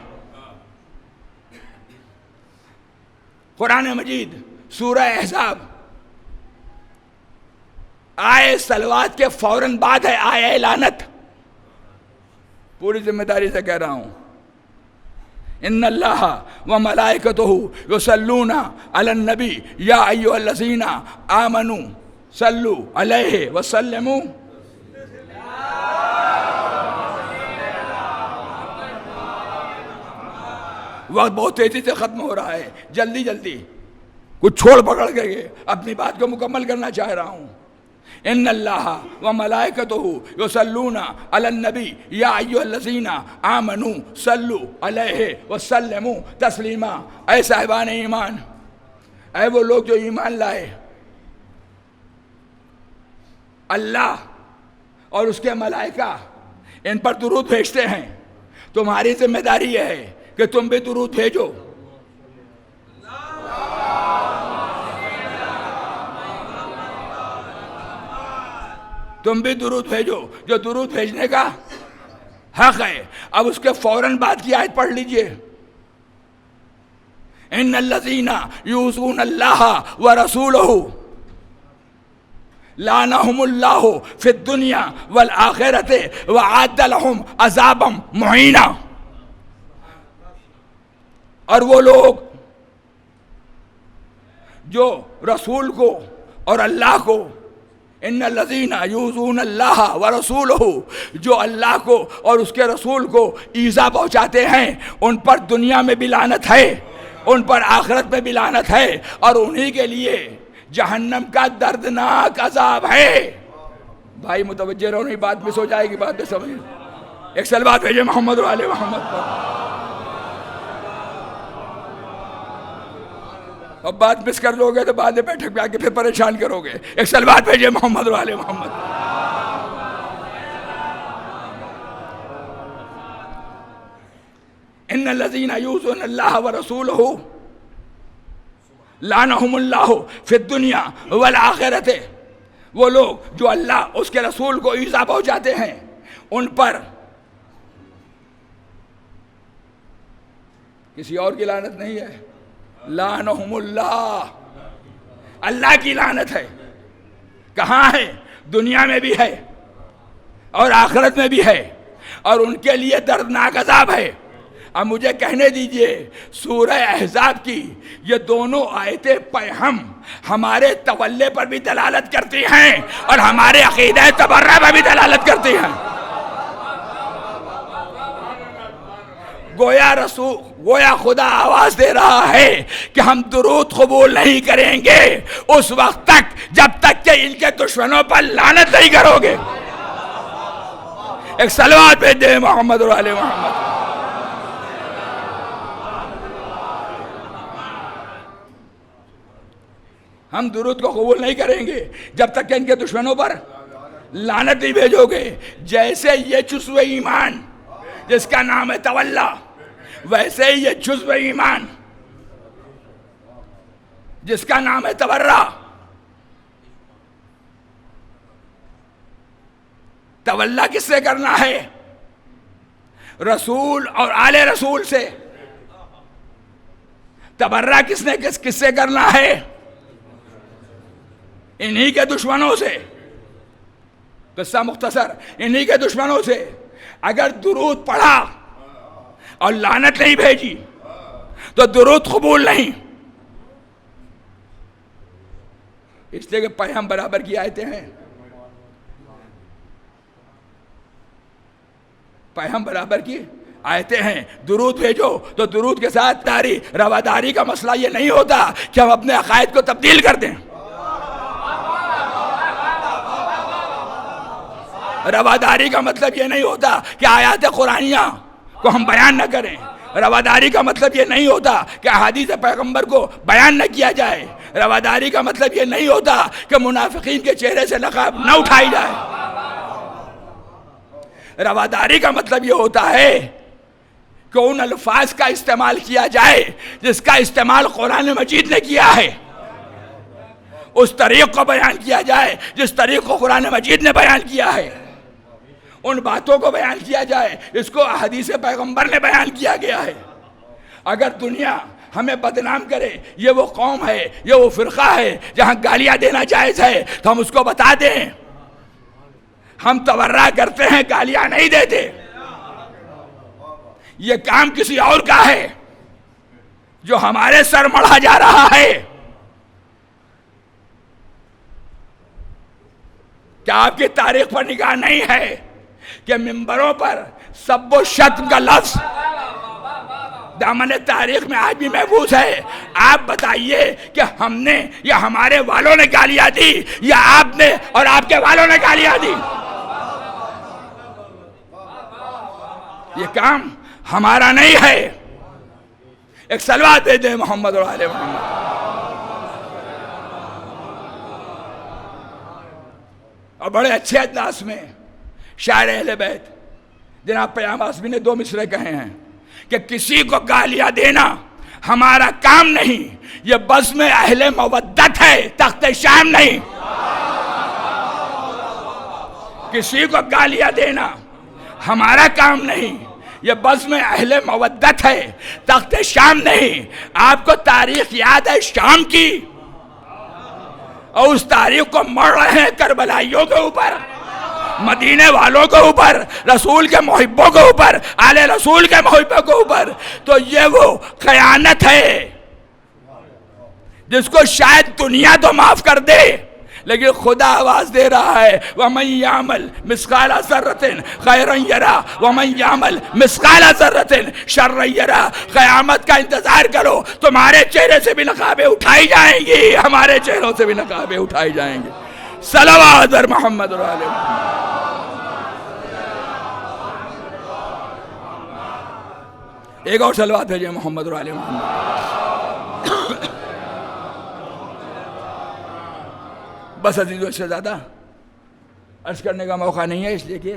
قرآن مجید سورہ احزاب آئے صلوات کے فوراً بعد ہے آئے لعنت۔ پوری ذمہ داری سے کہہ رہا ہوں، ان اللہ و ملائکتہ یصلون علی النبی یا ایھا الذین آمنوا صلوا علیہ وسلموا۔ وقت بہت تیزی سے ختم ہو رہا ہے، جلدی کچھ چھوڑ پکڑ کے اپنی بات کو مکمل کرنا چاہ رہا ہوں۔ ان اللہ و ملائکتہ یصلون علی النبی یا ایھا الذین آمنوا صلوا علیہ وسلموا تسلیما۔ اے صاحبان ایمان، اے وہ لوگ جو ایمان لائے، اللہ اور اس کے ملائکہ ان پر درود بھیجتے ہیں، تمہاری ذمہ داری یہ ہے کہ تم بھی درود بھیجو۔ تم بھی درود بھیجو، جو درود بھیجنے کا حق ہے۔ اب اس کے فوراً بعد کی آیت پڑھ لیجئے، ان الذین یؤذون اللہ ورسولہ لعنہم اللہ فی الدنیا والآخرۃ وأعد لہم عذابا مہینا۔ اور وہ لوگ جو رسول کو اور اللہ کو، ان الذین یؤذون اللہ ورسولہ، جو اللہ کو اور اس کے رسول کو ایذا پہنچاتے ہیں، ان پر دنیا میں بھی لعنت ہے، ان پر آخرت میں بھی لعنت ہے، اور انہی کے لیے جہنم کا دردناک عذاب ہے۔ بھائی متوجہ رہو، نہیں بات مس ہو جائے گی، بات میں سمجھ۔ ایک صلوات بھیجے محمد و آل محمد پر۔ اب بات مس کر دو گے تو بعد میں بیٹھک میں آ کے پھر پریشان کرو گے۔ ایک صلوات بھیجے محمد و آل محمد۔ ان الذین یؤذون اللہ ورسولہ لعنہم اللہ فی الدنیا والآخرۃ، وہ لوگ جو اللہ اس کے رسول کو ایذا پہنچاتے ہیں، ان پر کسی اور کی لعنت نہیں ہے. لعنہم اللہ، اللہ کی لعنت ہے. کہاں ہے؟ دنیا میں بھی ہے اور آخرت میں بھی ہے، اور ان کے لیے دردناک عذاب ہے. اب مجھے کہنے دیجئے، سورہ احزاب کی یہ دونوں آیتیں پیہم ہمارے تولے پر بھی دلالت کرتی ہیں اور ہمارے عقیدہ تبرہ پر بھی دلالت کرتی ہیں. گویا خدا آواز دے رہا ہے کہ ہم درود قبول نہیں کریں گے اس وقت تک جب تک کہ ان کے دشمنوں پر لعنت نہیں کرو گے. ایک صلوات بھیج دے محمد اور آل محمد. ہم درود کو قبول نہیں کریں گے جب تک کہ ان کے دشمنوں پر لعنت نہیں بھیجو گے. جیسے یہ جزو ایمان جس کا نام ہے تولا، ویسے ہی یہ جزو ایمان جس کا نام ہے تبرہ. تولا کس سے کرنا ہے؟ رسول اور آل رسول سے. تبرہ کس سے کرنا ہے؟ انہی کے دشمنوں سے. قصہ مختصر، انہی کے دشمنوں سے. اگر درود پڑھا اور لعنت نہیں بھیجی تو درود قبول نہیں. اس لیے کہ پیغام برابر کی آیتیں ہیں. پیغام برابر کی آیتیں ہیں. درود بھیجو تو درود کے ساتھ رواداری کا مسئلہ یہ نہیں ہوتا کہ ہم اپنے عقائد کو تبدیل کر دیں. رواداری کا مطلب یہ نہیں ہوتا کہ آیات قرآنیہ کو ہم بیان نہ کریں. رواداری کا مطلب یہ نہیں ہوتا کہ احادیث پیغمبر کو بیان نہ کیا جائے. رواداری کا مطلب یہ نہیں ہوتا کہ منافقین کے چہرے سے نقاب نہ اٹھائی جائے. رواداری کا مطلب یہ ہوتا ہے کہ ان الفاظ کا استعمال کیا جائے جس کا استعمال قرآن مجید نے کیا ہے. اس طریق کو بیان کیا جائے جس طریق کو قرآن مجید نے بیان کیا ہے. ان باتوں کو بیان کیا جائے جس کو احادیث پیغمبر نے بیان کیا گیا ہے. اگر دنیا ہمیں بدنام کرے یہ وہ قوم ہے، یہ وہ فرقہ ہے جہاں گالیاں دینا جائز ہے، تو ہم اس کو بتا دیں ہم تبرہ کرتے ہیں، گالیاں نہیں دیتے. یہ کام کسی اور کا ہے جو ہمارے سر مڑھا جا رہا ہے. کیا آپ کی تاریخ پر نگاہ نہیں ہے کہ ممبروں پر سب و شتم کا لفظ دامن تاریخ میں آج بھی محفوظ ہے؟ آپ بتائیے کہ ہم نے یا ہمارے والوں نے گالیاں دی یا آپ نے اور آپ کے والوں نے گالیاں دی؟ یہ کام ہمارا نہیں ہے. ایک صلوات دے دیں محمد اور آل محمد. اور بڑے اچھے انداز میں شاعر اہل بیت جناب پیام آسمی نے 2 مصرے کہے ہیں کہ کسی کو گالیاں دینا ہمارا کام نہیں، یہ بزم اہل مودت ہے، تخت شام نہیں. کسی کو گالیاں دینا ہمارا کام نہیں، یہ بزم اہل مودت ہے، تخت شام نہیں. آپ کو تاریخ یاد ہے شام کی، اور اس تاریخ کو مر رہے ہیں کربلائیوں کے اوپر، مدینے والوں کے اوپر، رسول کے محبوں کے اوپر، آل رسول کے محبوں کے اوپر. تو یہ وہ خیانت ہے جس کو شاید دنیا تو معاف کر دے، لیکن خدا آواز دے رہا ہے وَمَنْ يَعْمَلْ مِثْقَالَ ذَرَّةٍ خَيْرًا يَرَهُ وَمَنْ يَعْمَلْ مِثْقَالَ ذَرَّةٍ شَرًّا يَرَهُ. قیامت کا انتظار کرو، تمہارے چہرے سے بھی نقابیں اٹھائی جائیں گی، ہمارے چہروں سے بھی نقابیں اٹھائی جائیں گی. صلوات بر محمد اور آل محمد. ایک اور صلوات بھیجیں محمد اور آل محمد. بس عزیزوں، اس سے زیادہ عرض کرنے کا موقع نہیں ہے، اس لیے کہ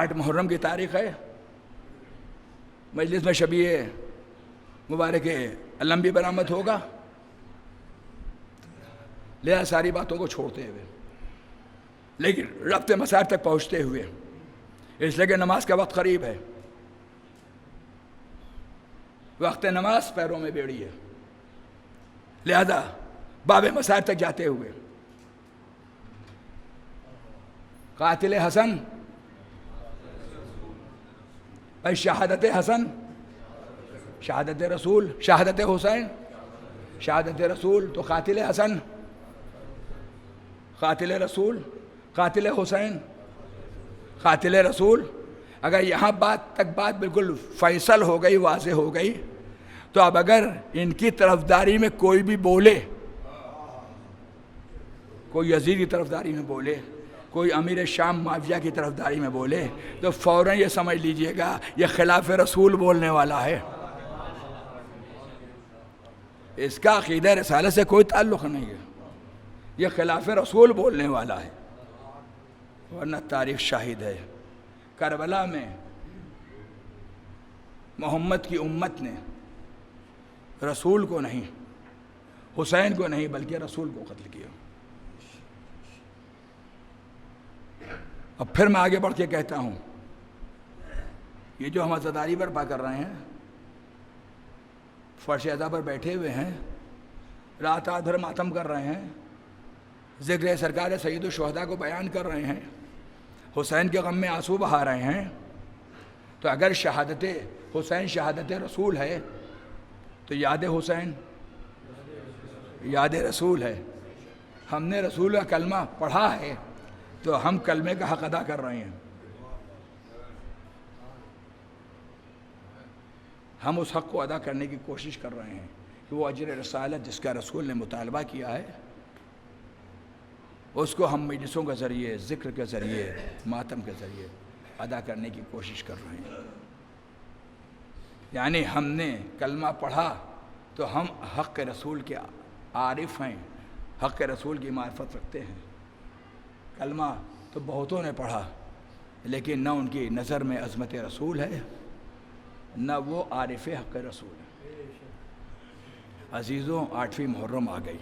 8 محرم کی تاریخ ہے. مجلس میں شبیہ مبارک علم بھی برآمد ہوگا، لہذا ساری باتوں کو چھوڑتے ہوئے لیکن ربط مسائل تک پہنچتے ہوئے، اس لیے کہ نماز کا وقت قریب ہے. وقت نماز پیروں میں بیڑی ہے، لہذا باب مصائب تک جاتے ہوئے قاتل حسن بھائی، شہادت حسن، شہادت رسول، شہادت حسین، شہادت رسول، تو قاتل حسن، قاتل رسول، قاتل حسین، قاتل رسول۔ اگر یہاں بات بالکل فیصل ہو گئی، واضح ہو گئی، تو اب اگر ان کی طرفداری میں کوئی بھی بولے، کوئی یزید کی طرفداری میں بولے، کوئی امیر شام معاویہ کی طرفداری میں بولے، تو فوراً یہ سمجھ لیجئے گا یہ خلاف رسول بولنے والا ہے، اس کا عقیدہ رسالت سے کوئی تعلق نہیں ہے، یہ خلاف رسول بولنے والا ہے۔ ورنہ تاریخ شاہد ہے، کربلا میں محمد کی امت نے رسول کو نہیں، حسین کو نہیں، بلکہ رسول کو قتل کیا۔ اب پھر میں آگے بڑھ کے کہتا ہوں، یہ جو ہم عزاداری برپا کر رہے ہیں، فرش عزا پر بیٹھے ہوئے ہیں، رات رات بھر ماتم کر رہے ہیں، ذکر سرکار سید الشہداء کو بیان کر رہے ہیں، حسین کے غم میں آنسو بہا رہے ہیں، تو اگر شہادت حسین شہادت رسول ہے تو یاد حسین یاد رسول ہے۔ ہم نے رسول کا کلمہ پڑھا ہے تو ہم کلمے کا حق ادا کر رہے ہیں، ہم اس حق کو ادا کرنے کی کوشش کر رہے ہیں کہ وہ اجر رسالت جس کا رسول نے مطالبہ کیا ہے، اس کو ہم مجلسوں کے ذریعے، ذکر کے ذریعے، ماتم کے ذریعے ادا کرنے کی کوشش کر رہے ہیں۔ یعنی ہم نے کلمہ پڑھا تو ہم حق رسول کے عارف ہیں، حق رسول کی معرفت رکھتے ہیں۔ کلمہ تو بہتوں نے پڑھا، لیکن نہ ان کی نظر میں عظمت رسول ہے، نہ وہ عارف حق رسول ہے۔ عزیزوں، 8ویں محرم آ گئی،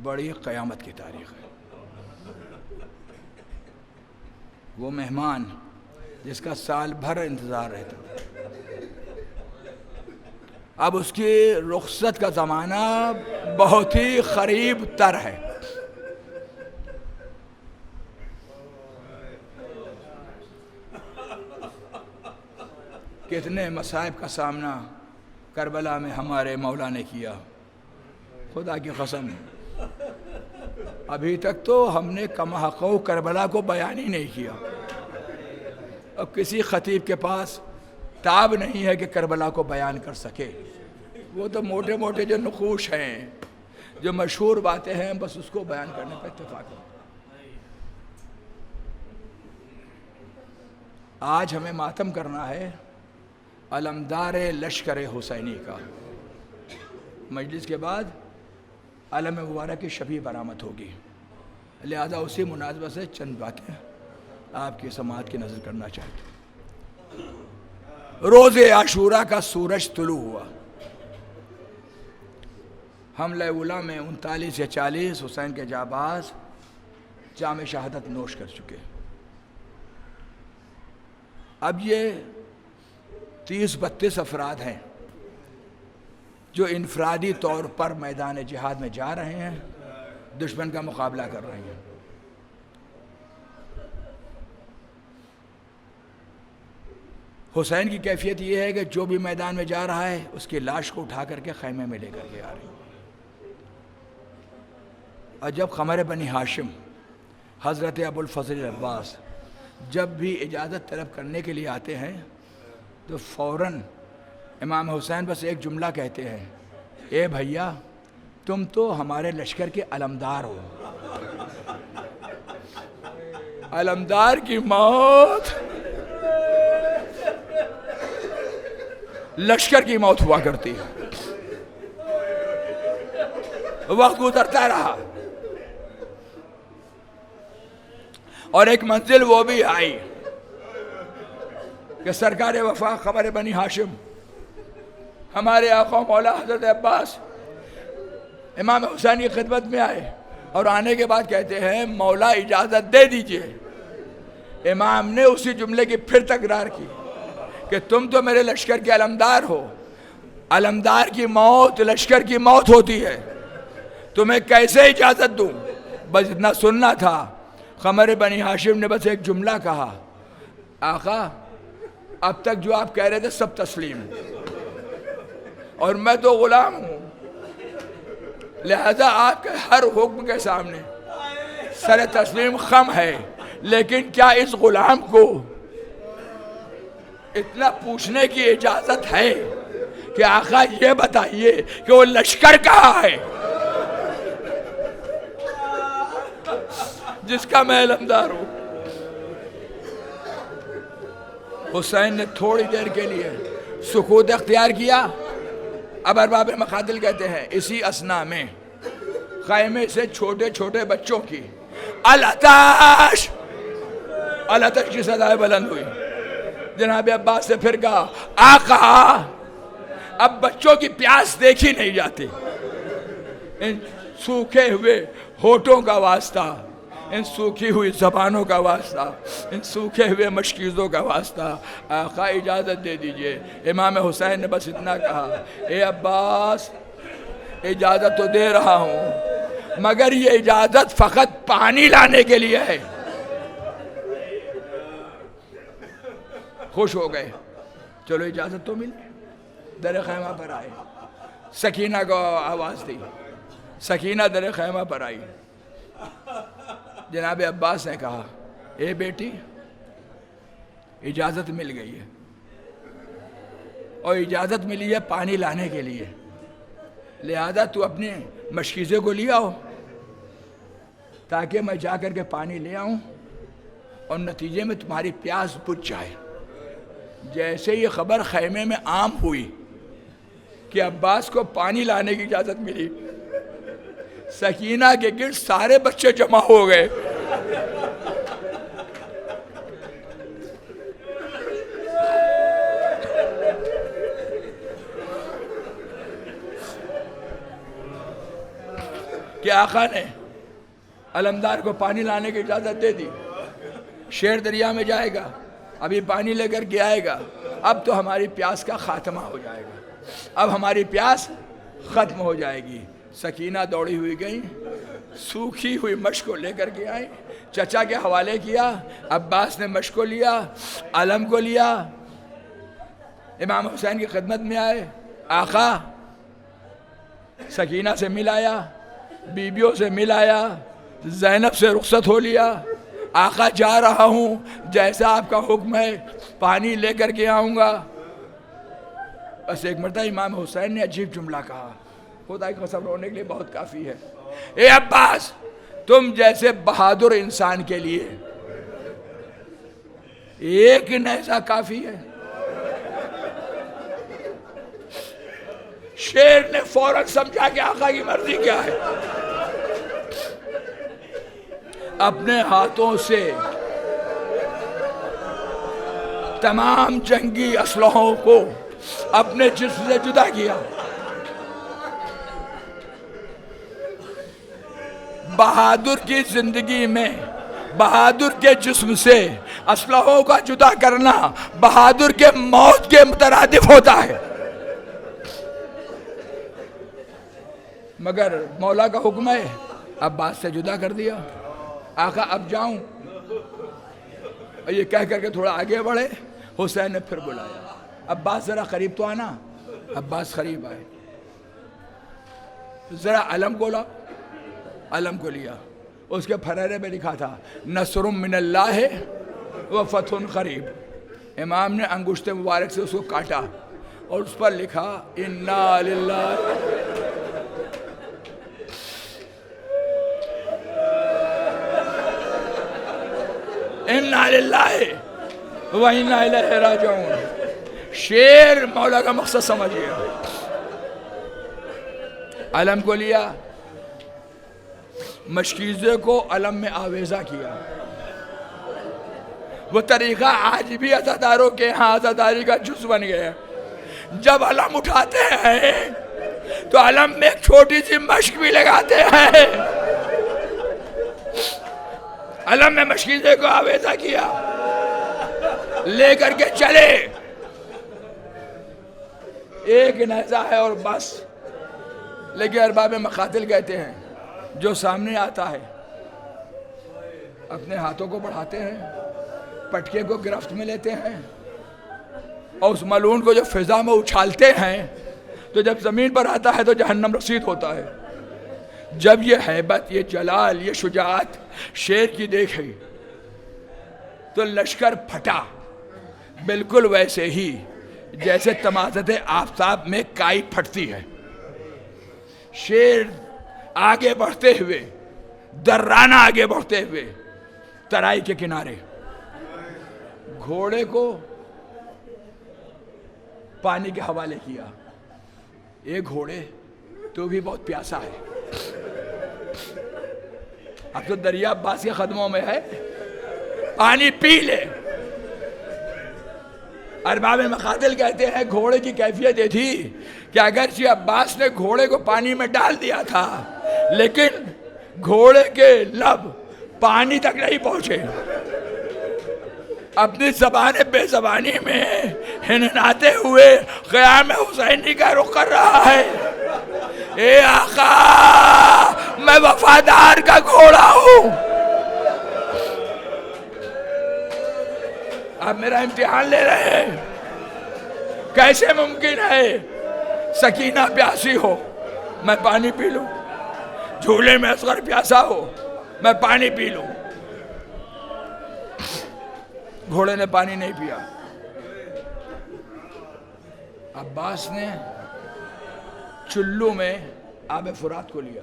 بڑی قیامت کی تاریخ ہے۔ وہ مہمان جس کا سال بھر انتظار رہتا، اب اس کی رخصت کا زمانہ بہت ہی قریب تر ہے۔ کتنے مصائب کا سامنا کربلا میں ہمارے مولا نے کیا، خدا کی قسم ابھی تک تو ہم نے کما حقو کربلا کو بیان ہی نہیں کیا۔ اب کسی خطیب کے پاس تاب نہیں ہے کہ کربلا کو بیان کر سکے، وہ تو موٹے موٹے جو نقوش ہیں، جو مشہور باتیں ہیں، بس اس کو بیان کرنے پر اتفاق ہے۔ آج ہمیں ماتم کرنا ہے علمدار لشکر حسینی کا۔ مجلس کے بعد علم مبارک کی شبیہ برآمد ہوگی، لہذا اسی مناسبت سے چند باتیں آپ کی سماعت کی نظر کرنا چاہتے ہیں۔ روز عاشوراء کا سورج طلوع ہوا، حملہ اولیٰ میں 39 یا 40 حسین کے جانباز جام شہادت نوش کر چکے۔ اب یہ 30-32 افراد ہیں جو انفرادی طور پر میدان جہاد میں جا رہے ہیں، دشمن کا مقابلہ کر رہے ہیں۔ حسین کی کیفیت یہ ہے کہ جو بھی میدان میں جا رہا ہے اس کی لاش کو اٹھا کر کے خیمے میں لے کر کے آ رہے ہیں۔ اور جب قمر بنی ہاشم حضرت ابو الفضل عباس جب بھی اجازت طلب کرنے کے لیے آتے ہیں تو فوراً امام حسین بس ایک جملہ کہتے ہیں، اے بھیا تم تو ہمارے لشکر کے علمدار ہو۔ علمدار کی موت لشکر کی موت ہوا کرتی ہے۔ وقت گزرتا رہا اور ایک منزل وہ بھی آئی کہ سرکار وفا قمر بنی ہاشم ہمارے آقا مولا حضرت عباس امام حسین کی خدمت میں آئے، اور آنے کے بعد کہتے ہیں مولا اجازت دے دیجئے۔ امام نے اسی جملے کی پھر تکرار کی کہ تم تو میرے لشکر کے علمدار ہو، علمدار کی موت لشکر کی موت ہوتی ہے، تمہیں کیسے اجازت دوں؟ بس اتنا سننا تھا۔ قمر بنی ہاشم نے بس ایک جملہ کہا، آقا اب تک جو آپ کہہ رہے تھے سب تسلیم، اور میں تو غلام ہوں، لہذا آپ کے ہر حکم کے سامنے سر تسلیم خم ہے، لیکن کیا اس غلام کو اتنا پوچھنے کی اجازت ہے کہ آقا یہ بتائیے کہ وہ لشکر کہاں ہے جس کا میں علمدار ہوں؟ حسین نے تھوڑی دیر کے لیے سکوت اختیار کیا۔ اب ارباب مقاتل کہتے ہیں اسی اثنا میں خیمے سے چھوٹے چھوٹے بچوں کی الاتش الاتش کی صدائے بلند ہوئی۔ جناب عباس سے پھر کہا، آقا اب بچوں کی پیاس دیکھی نہیں جاتی، ان سوکھے ہوئے ہونٹوں کا واسطہ، ان سوکھی ہوئی زبانوں کا واسطہ، ان سوکھے ہوئے مشکیزوں کا واسطہ، آقا اجازت دے دیجئے۔ امام حسین نے بس اتنا کہا، اے عباس اجازت تو دے رہا ہوں، مگر یہ اجازت فقط پانی لانے کے لیے ہے۔ خوش ہو گئے، چلو اجازت تو ملی۔ در خیمہ پر آئے، سکینہ کو آواز دی، سکینہ در خیمہ پر آئی۔ جناب عباس نے کہا، اے بیٹی اجازت مل گئی ہے، اور اجازت ملی ہے پانی لانے کے لیے، لہذا تو اپنے مشکیزے کو لے آؤ تاکہ میں جا کر کے پانی لے آؤں اور نتیجے میں تمہاری پیاس بجھ جائے۔ جیسے یہ خبر خیمے میں عام ہوئی کہ عباس کو پانی لانے کی اجازت ملی، سکینہ کے گرد سارے بچے جمع ہو گئے۔ کہ آقا نے علمدار کو پانی لانے کی اجازت دے دی، شیر دریا میں جائے گا، ابھی پانی لے کر کے آئے گا، اب تو ہماری پیاس کا خاتمہ ہو جائے گا، اب ہماری پیاس ختم ہو جائے گی۔ سکینہ دوڑی ہوئی گئی، سوکھی ہوئی مشک کو لے کر کے آئی، چچا کے حوالے کیا، عباس نے مشک کو لیا، علم کو لیا، امام حسین کی خدمت میں آئے، آقا سکینہ سے ملایا، بیبیوں سے ملایا، زینب سے رخصت ہو لیا، آقا جا رہا ہوں، جیسا آپ کا حکم ہے پانی لے کر کے آؤں گا۔ بس ایک مرتبہ امام حسین نے عجیب جملہ کہا، خدا کی قسم رونے کے لیے بہت کافی ہے، اے عباس تم جیسے بہادر انسان کے لیے ایک نیزہ کافی ہے۔ شیر نے فوراً سمجھا کہ آقا کی مرضی کیا ہے، اپنے ہاتھوں سے تمام جنگی اسلحوں کو اپنے جسم سے جدا کیا، بہادر کی زندگی میں بہادر کے جسم سے اسلحوں کا جدا کرنا بہادر کے موت کے مترادف ہوتا ہے، مگر مولا کا حکم ہے عباس سے جدا کر دیا۔ آقا اب جاؤں، یہ کہہ کر کے تھوڑا آگے بڑھے، حسین نے پھر بلایا، عباس ذرا قریب تو آنا۔ عباس قریب آئے، ذرا علم کو لا، علم کو لیا، اس کے پھریرے میں لکھا تھا نصر من اللہ و فتح قریب۔ امام نے انگشت مبارک سے اس کو کاٹا اور اس پر لکھا انا للہ انا للہ و انا الیہ راجعون۔ شیر مولا کا مقصد سمجھ گیا، علم کو لیا، مشکیزے کو علم میں آویزہ کیا۔ وہ طریقہ آج بھی عزاداروں کے ہاں عزاداری کا جز بن گیا، جب علم اٹھاتے ہیں تو علم میں ایک چھوٹی سی مشک بھی لگاتے ہیں۔ علم میں مشکیزے کو آویزہ کیا، لے کر کے چلے، ایک نیزہ ہے اور بس. لیکن ارباب مقاتل کہتے ہیں جو سامنے آتا ہے اپنے ہاتھوں کو بڑھاتے ہیں, پٹکے کو گرفت میں لیتے ہیں, اور اس ملعون کو جو فضا میں اچھالتے ہیں تو جب زمین پر آتا ہے تو جہنم رسید ہوتا ہے. جب یہ ہیبت, یہ جلال, یہ شجاعت شیر کی دیکھی تو لشکر پھٹا, بالکل ویسے ہی جیسے تمازت آفتاب میں کائی پھٹتی ہے. شیر آگے بڑھتے ہوئے, درانہ آگے بڑھتے ہوئے ترائی کے کنارے, گھوڑے کو پانی کے حوالے کیا. اے گھوڑے, تو بھی بہت پیاسا ہے, اب تو دریا عباس کے قدموں میں ہے, پانی پی لے. ارباب مقاتل کہتے ہیں گھوڑے کی کیفیت یہ تھی کہ اگرچہ عباس نے گھوڑے کو پانی میں ڈال دیا تھا لیکن گھوڑے کے لب پانی تک نہیں پہنچے. اپنی زبان بے زبانی میں ہنہناتے ہوئے قیام حسینی کا رخ کر رہا ہے. اے آقا, میں وفادار کا گھوڑا ہوں. آپ میرا امتحان لے رہے ہیں. کیسے ممکن ہے سکینہ پیاسی ہو, میں پانی پی لوں؟ جھولے میں اصغر پیاسا ہو, میں پانی پی لوں؟ گھوڑے نے پانی نہیں پیا. عباس نے چلو میں آب فرات کو لیا.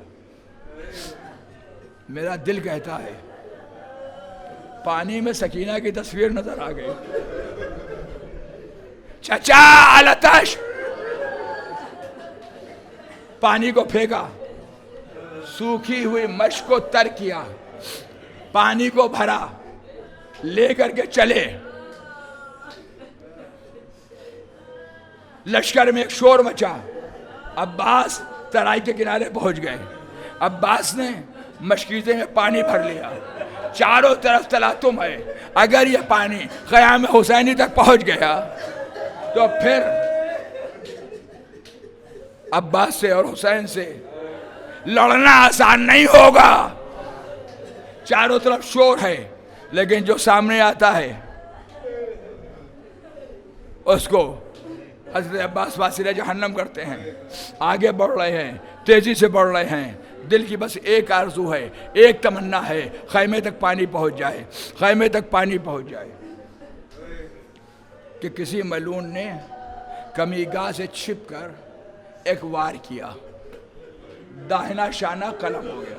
میرا دل کہتا ہے پانی میں سکینہ کی تصویر نظر آ گئی. چچا الاتش, پانی کو پھینکا, سوکھی ہوئی مشق کو تر کیا, پانی کو بھرا, لے کر کے چلے. لشکر میں ایک شور مچا. عباس ترائی کے کنارے پہنچ گئے. عباس نے مشکیزے میں پانی بھر لیا, چاروں طرف تلاطم ہے. اگر یہ پانی قیام حسینی تک پہنچ گیا تو پھر عباس سے اور حسین سے لڑنا آسان نہیں ہوگا. چاروں طرف شور ہے لیکن جو سامنے آتا ہے اس کو حضرت عباس واسطہ جہنم کرتے ہیں. آگے بڑھ رہے ہیں, تیزی سے بڑھ رہے ہیں. دل کی بس ایک آرزو ہے, ایک تمنا ہے, خیمے تک پانی پہنچ جائے, خیمے تک پانی پہنچ جائے. کہ کسی ملعون نے کمی گاہ سے چھپ کر ایک وار کیا, داہنا شانہ قلم ہو گیا.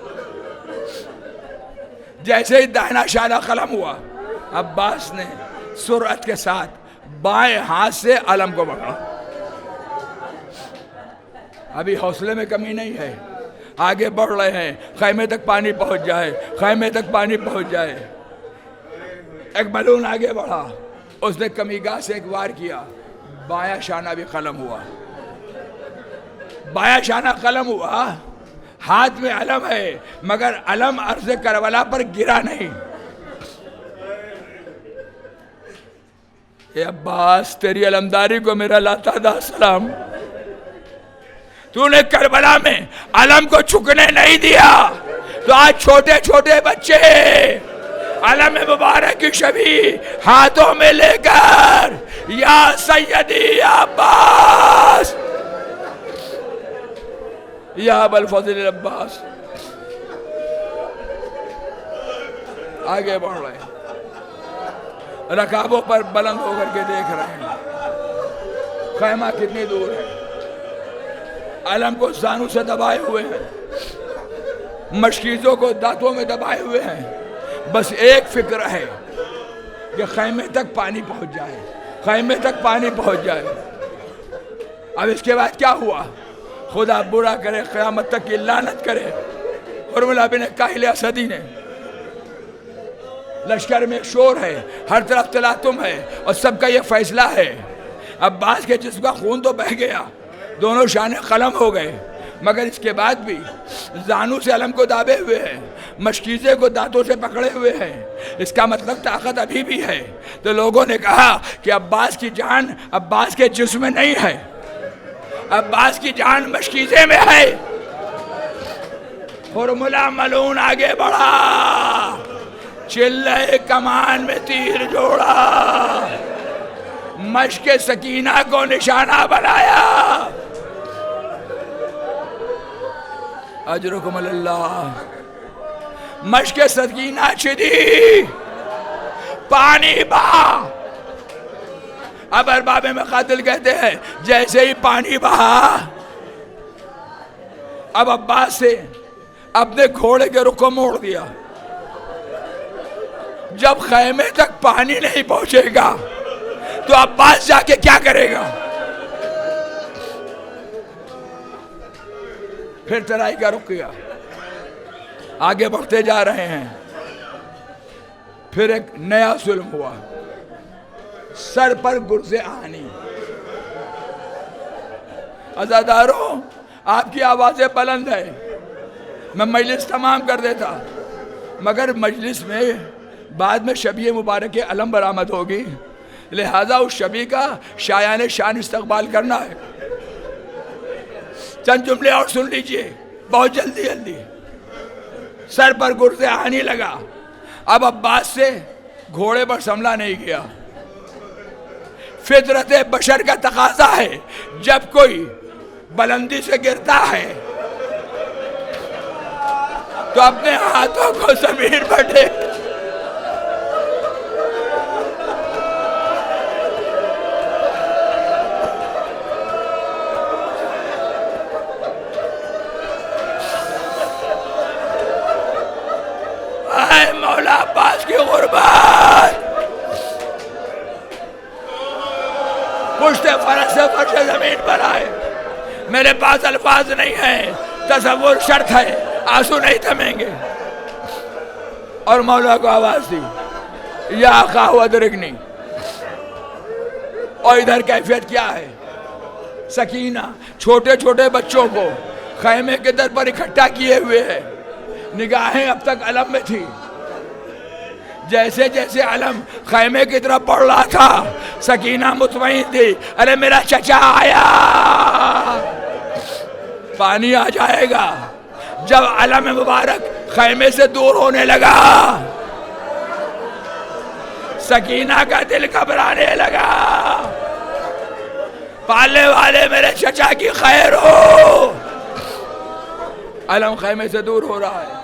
جیسے ہی داہنا شانہ قلم ہوا, عباس نے سرعت کے ساتھ بائیں ہاتھ سے علم کو پکڑا. ابھی حوصلے میں کمی نہیں ہے, آگے بڑھ رہے ہیں, خیمے تک پانی پہنچ جائے, خیمے تک پانی پہنچ جائے. ایک ملعون آگے بڑھا, اس نے کمیگاہ سے ایک وار کیا, بایاں شانہ بھی قلم ہوا. بایاں شانہ قلم ہوا, ہاتھ میں علم ہے مگر علم عرض کربلا پر گرا نہیں. اے عباس, تیری علمداری کو میرا لاتعداد سلام. تو نے کربلا میں علم کو چھکنے نہیں دیا, تو آج چھوٹے چھوٹے بچے علم مبارک کی شبی ہاتھوں میں لے کر یا سیدی یا عباس, یا ابوالفضل عباس آگے بڑھ رہے ہیں. رکابوں پر بلند ہو کر کے دیکھ رہے ہیں خیمہ کتنی دور ہے. علم کو زانوں سے دبائے ہوئے ہیں, مشکیزوں کو دانتوں میں دبائے ہوئے ہیں. بس ایک فکر ہے کہ خیمے تک پانی پہنچ جائے, خیمے تک پانی پہنچ جائے. اب اس کے بعد کیا ہوا؟ خدا برا کرے, قیامت تک کی لعنت کرے. حرملہ بن کاہل اسدی نے, لشکر میں شور ہے, ہر طرف تلاطم ہے اور سب کا یہ فیصلہ ہے. عباس کے جسم کا خون تو بہہ گیا, دونوں شانے قلم ہو گئے, مگر اس کے بعد بھی زانوں سے علم کو دابے ہوئے ہیں, مشکیزے کو دانتوں سے پکڑے ہوئے ہیں. اس کا مطلب طاقت ابھی بھی ہے. تو لوگوں نے کہا کہ عباس کی جان عباس کے جسم میں نہیں ہے, عباس کی جان مشکیزے میں ہے. فرمولا ملعون آگے بڑھا, چلے کمان میں تیر جوڑا, مشق سکینہ کو نشانہ بنایا. اجرکم اللہ. مشق سکینہ چھڑی, پانی بہا. اب ارباب مقاتل کہتے ہیں جیسے ہی پانی بہا, اب عباس سے اپنے گھوڑے کے رخ کو موڑ دیا. جب خیمے تک پانی نہیں پہنچے گا تو عباس جا کے کیا کرے گا؟ پھر ترائی کا رخ کیا, آگے بڑھتے جا رہے ہیں. پھر ایک نیا ظلم ہوا, سر پر گرز آنی. عزاداروں, آپ کی آوازیں بلند ہے, میں مجلس تمام کر دیتا, مگر مجلس میں بعد میں شبیہ مبارک علم برآمد ہوگی, لہذا اس شبیہ کا شایان شان استقبال کرنا ہے. چند جملے اور سن لیجئے بہت جلدی جلدی. سر پر گرز آنی لگا. اب عباس سے گھوڑے پر سنبھلا نہیں گیا. فطرت بشر کا تقاضا ہے جب کوئی بلندی سے گرتا ہے تو اپنے ہاتھوں کو زمین پر ٹیک. اے مولا عباس کی غربت, پشت فرس سے فرش زمین پر آئے. میرے پاس الفاظ نہیں ہیں, تصور شرط ہے, آنسو نہیں تھمیں گے. اور مولا کو آواز دی, یا آقا ادرکنی. اور ادھر کیفیت کیا ہے؟ سکینہ چھوٹے چھوٹے بچوں کو خیمے کے در پر اکٹھا کیے ہوئے ہے. نگاہیں اب تک علم میں تھی. جیسے جیسے علم خیمے کی طرف بڑھ رہا تھا, سکینہ مطمئن تھی, ارے میرا چچا آیا, پانی آ جائے گا. جب علم مبارک خیمے سے دور ہونے لگا, سکینہ کا دل گھبرانے لگا. پالنے والے میرے چچا کی خیر ہو. علم خیمے سے دور ہو رہا ہے.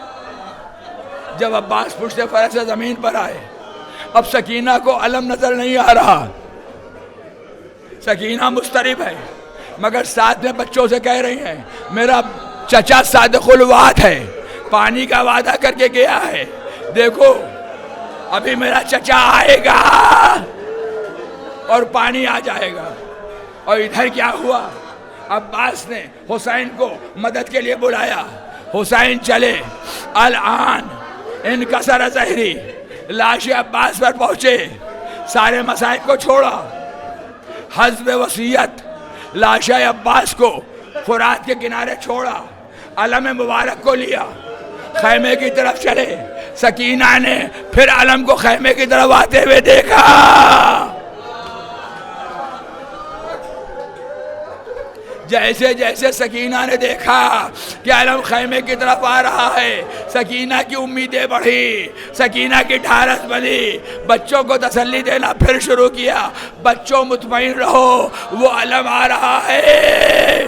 جب عباس پشت فرس سے زمین پر آئے, اب سکینہ کو علم نظر نہیں آ رہا. سکینہ مضطرب ہے, مگر ساتھ میں بچوں سے کہہ رہی ہیں میرا چچا صادق الوعد ہے, پانی کا وعدہ کر کے گیا ہے, دیکھو ابھی میرا چچا آئے گا اور پانی آ جائے گا. اور ادھر کیا ہوا؟ عباس نے حسین کو مدد کے لیے بلایا. حسین چلے. الان انکسر ظہری, لاش عباس پر پہنچے, سارے مصائب کو چھوڑا. حسب وصیت لاش عباس کو فرات کے کنارے چھوڑا, علم مبارک کو لیا, خیمے کی طرف چلے. سکینہ نے پھر علم کو خیمے کی طرف آتے ہوئے دیکھا. جیسے جیسے سکینہ نے دیکھا کہ علم خیمے کی طرف آ رہا ہے, سکینہ کی امیدیں بڑھی, سکینہ کی ڈھارس بنی. بچوں کو تسلی دینا پھر شروع کیا, بچوں مطمئن رہو, وہ علم آ رہا ہے.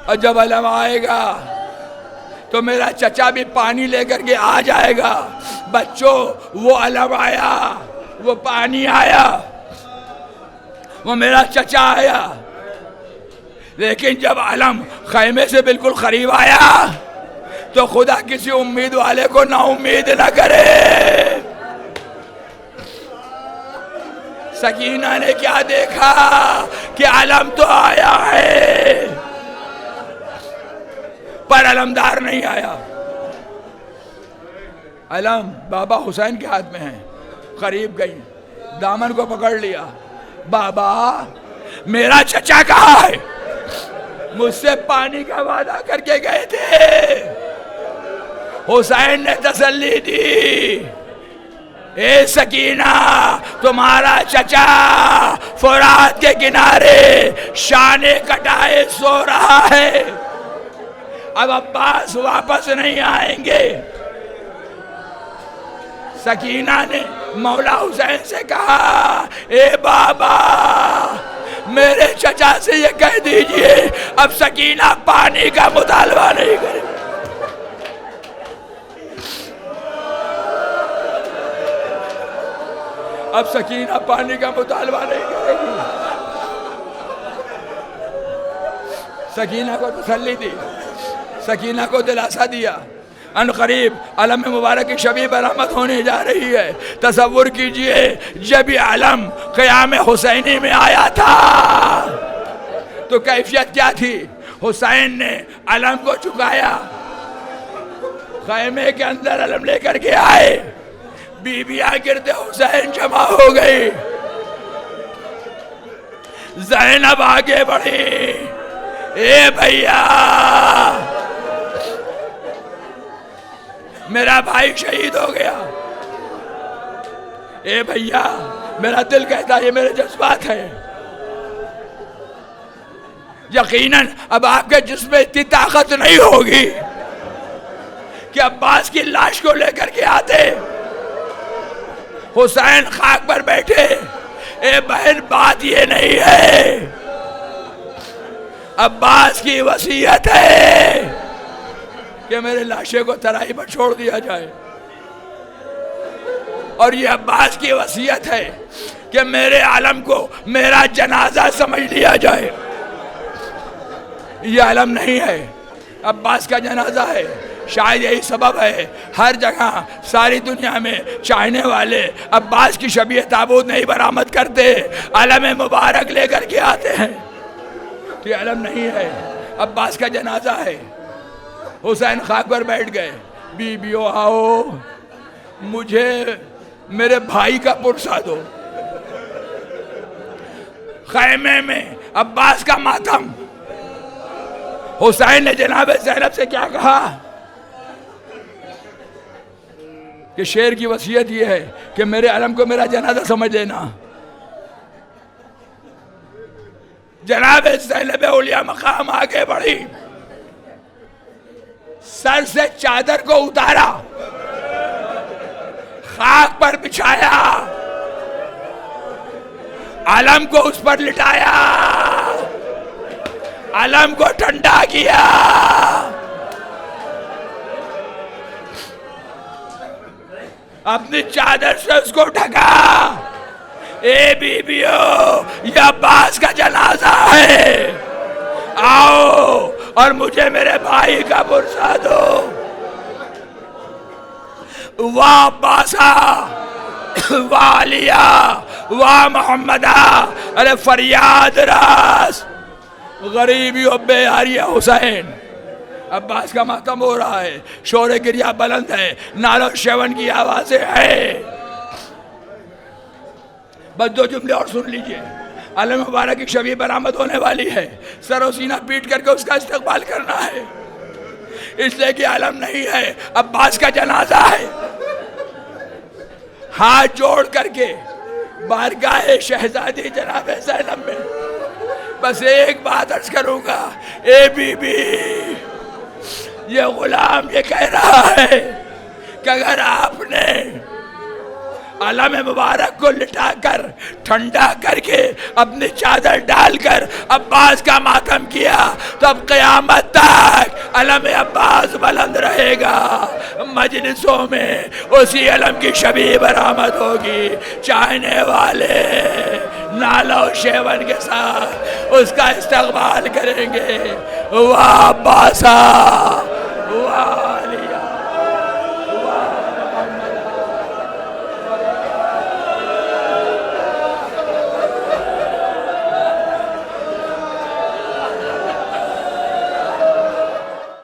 اور جب علم آئے گا تو میرا چچا بھی پانی لے کر کے آ جائے گا. بچوں, وہ علم آیا, وہ پانی آیا, وہ میرا چچا آیا. لیکن جب علم خیمے سے بالکل قریب آیا تو خدا کسی امید والے کو نا امید نہ کرے. سکینہ نے کیا دیکھا کہ علم تو آیا ہے پر علمدار نہیں آیا. علم بابا حسین کے ہاتھ میں ہے. قریب گئی, دامن کو پکڑ لیا. بابا میرا چچا کہاں ہے؟ مجھ سے پانی کا وعدہ کر کے گئے تھے. حسین نے تسلی دی, اے سکینہ تمہارا چچا فرات کے کنارے شانے کٹائے سو رہا ہے، اب عباس واپس نہیں آئیں گے۔ سکینہ نے مولا حسین سے کہا اے بابا میرے چچا سے یہ کہہ دیجئے اب سکینہ پانی کا مطالبہ نہیں کرے۔ اب سکینہ پانی کا مطالبہ نہیں کرے گی۔ سکینہ کو تسلی دی، سکینہ کو دلاسا دیا۔ ان قریب علم مبارک کی شبیہ برآمد ہونے جا رہی ہے۔ تصور کیجئے جب یہ علم قیام حسینی میں آیا تھا تو کیفیت کیا تھی؟ حسین نے علم کو چکایا، خیمے کے اندر علم لے کر کے آئے، بیویاں گرد حسین جمع ہو گئی، زینب آگے بڑھی، اے بھیا میرا بھائی شہید ہو گیا، اے بھیا میرا دل کہتا ہے یہ میرے جذبات ہیں، یقیناً اب آپ کے جسم میں اتنی طاقت نہیں ہوگی کہ عباس کی لاش کو لے کر کے آتے۔ حسین خاک پر بیٹھے، اے بہن بات یہ نہیں ہے، عباس کی وصیت ہے کہ میرے لاشے کو ترائی پر چھوڑ دیا جائے، اور یہ عباس کی وصیت ہے کہ میرے علم کو میرا جنازہ سمجھ لیا جائے۔ یہ علم نہیں ہے، عباس کا جنازہ ہے۔ شاید یہی سبب ہے ہر جگہ ساری دنیا میں چاہنے والے عباس کی شبیہ تابوت نہیں برآمد کرتے، علم مبارک لے کر کے آتے ہیں۔ یہ علم نہیں ہے، عباس کا جنازہ ہے۔ حسین خاک پر بیٹھ گئے، بیویوں آؤ مجھے میرے بھائی کا پرسہ دو۔ خیمے میں عباس کا ماتم۔ حسین نے جناب زینب سے کیا کہا کہ شیر کی وصیت یہ ہے کہ میرے علم کو میرا جنازہ سمجھ لینا۔ جناب زینب اولیاء مقام آگے بڑھی، سر سے چادر کو اتارا، خاک پر بچھایا، علم کو اس پر لٹایا، علم کو ٹھنڈا کیا، اپنی چادر سے اس کو ڈھکا۔ اے بیویو یہ عباس کا جنازہ ہے، آؤ اور مجھے میرے بھائی کا پرسہ دو۔ واہ عباسا، واہ علیہ، واہ محمدہ، ارے فریاد راس غریبی و بے یاری حسین۔ عباس کا ماتم ہو رہا ہے، شور گریہ بلند ہے، نال و شیون کی آوازیں ہیں۔ بس دو جملے اور سن لیجئے، علم مبارک کی شبیہ برآمد ہونے والی ہے، سر و سینہ پیٹ کر کے اس کا استقبال کرنا ہے، اس لئے کہ علم نہیں ہے، عباس کا جنازہ ہے۔ ہاتھ جوڑ کر کے بارگاہ شہزادی جناب زینب میں بس ایک بات عرض کروں گا، اے بی بی یہ غلام یہ کہہ رہا ہے کہ اگر آپ نے علم مبارک کو لٹا کر ٹھنڈا کر کے اپنی چادر ڈال کر عباس کا ماتم کیا تو اب قیامت تک علم عباس بلند رہے گا، مجلسوں میں اسی علم کی شبیہ برآمد ہوگی، چاہنے والے نالہ و شیون کے ساتھ اس کا استقبال کریں گے۔ واہ عباسا۔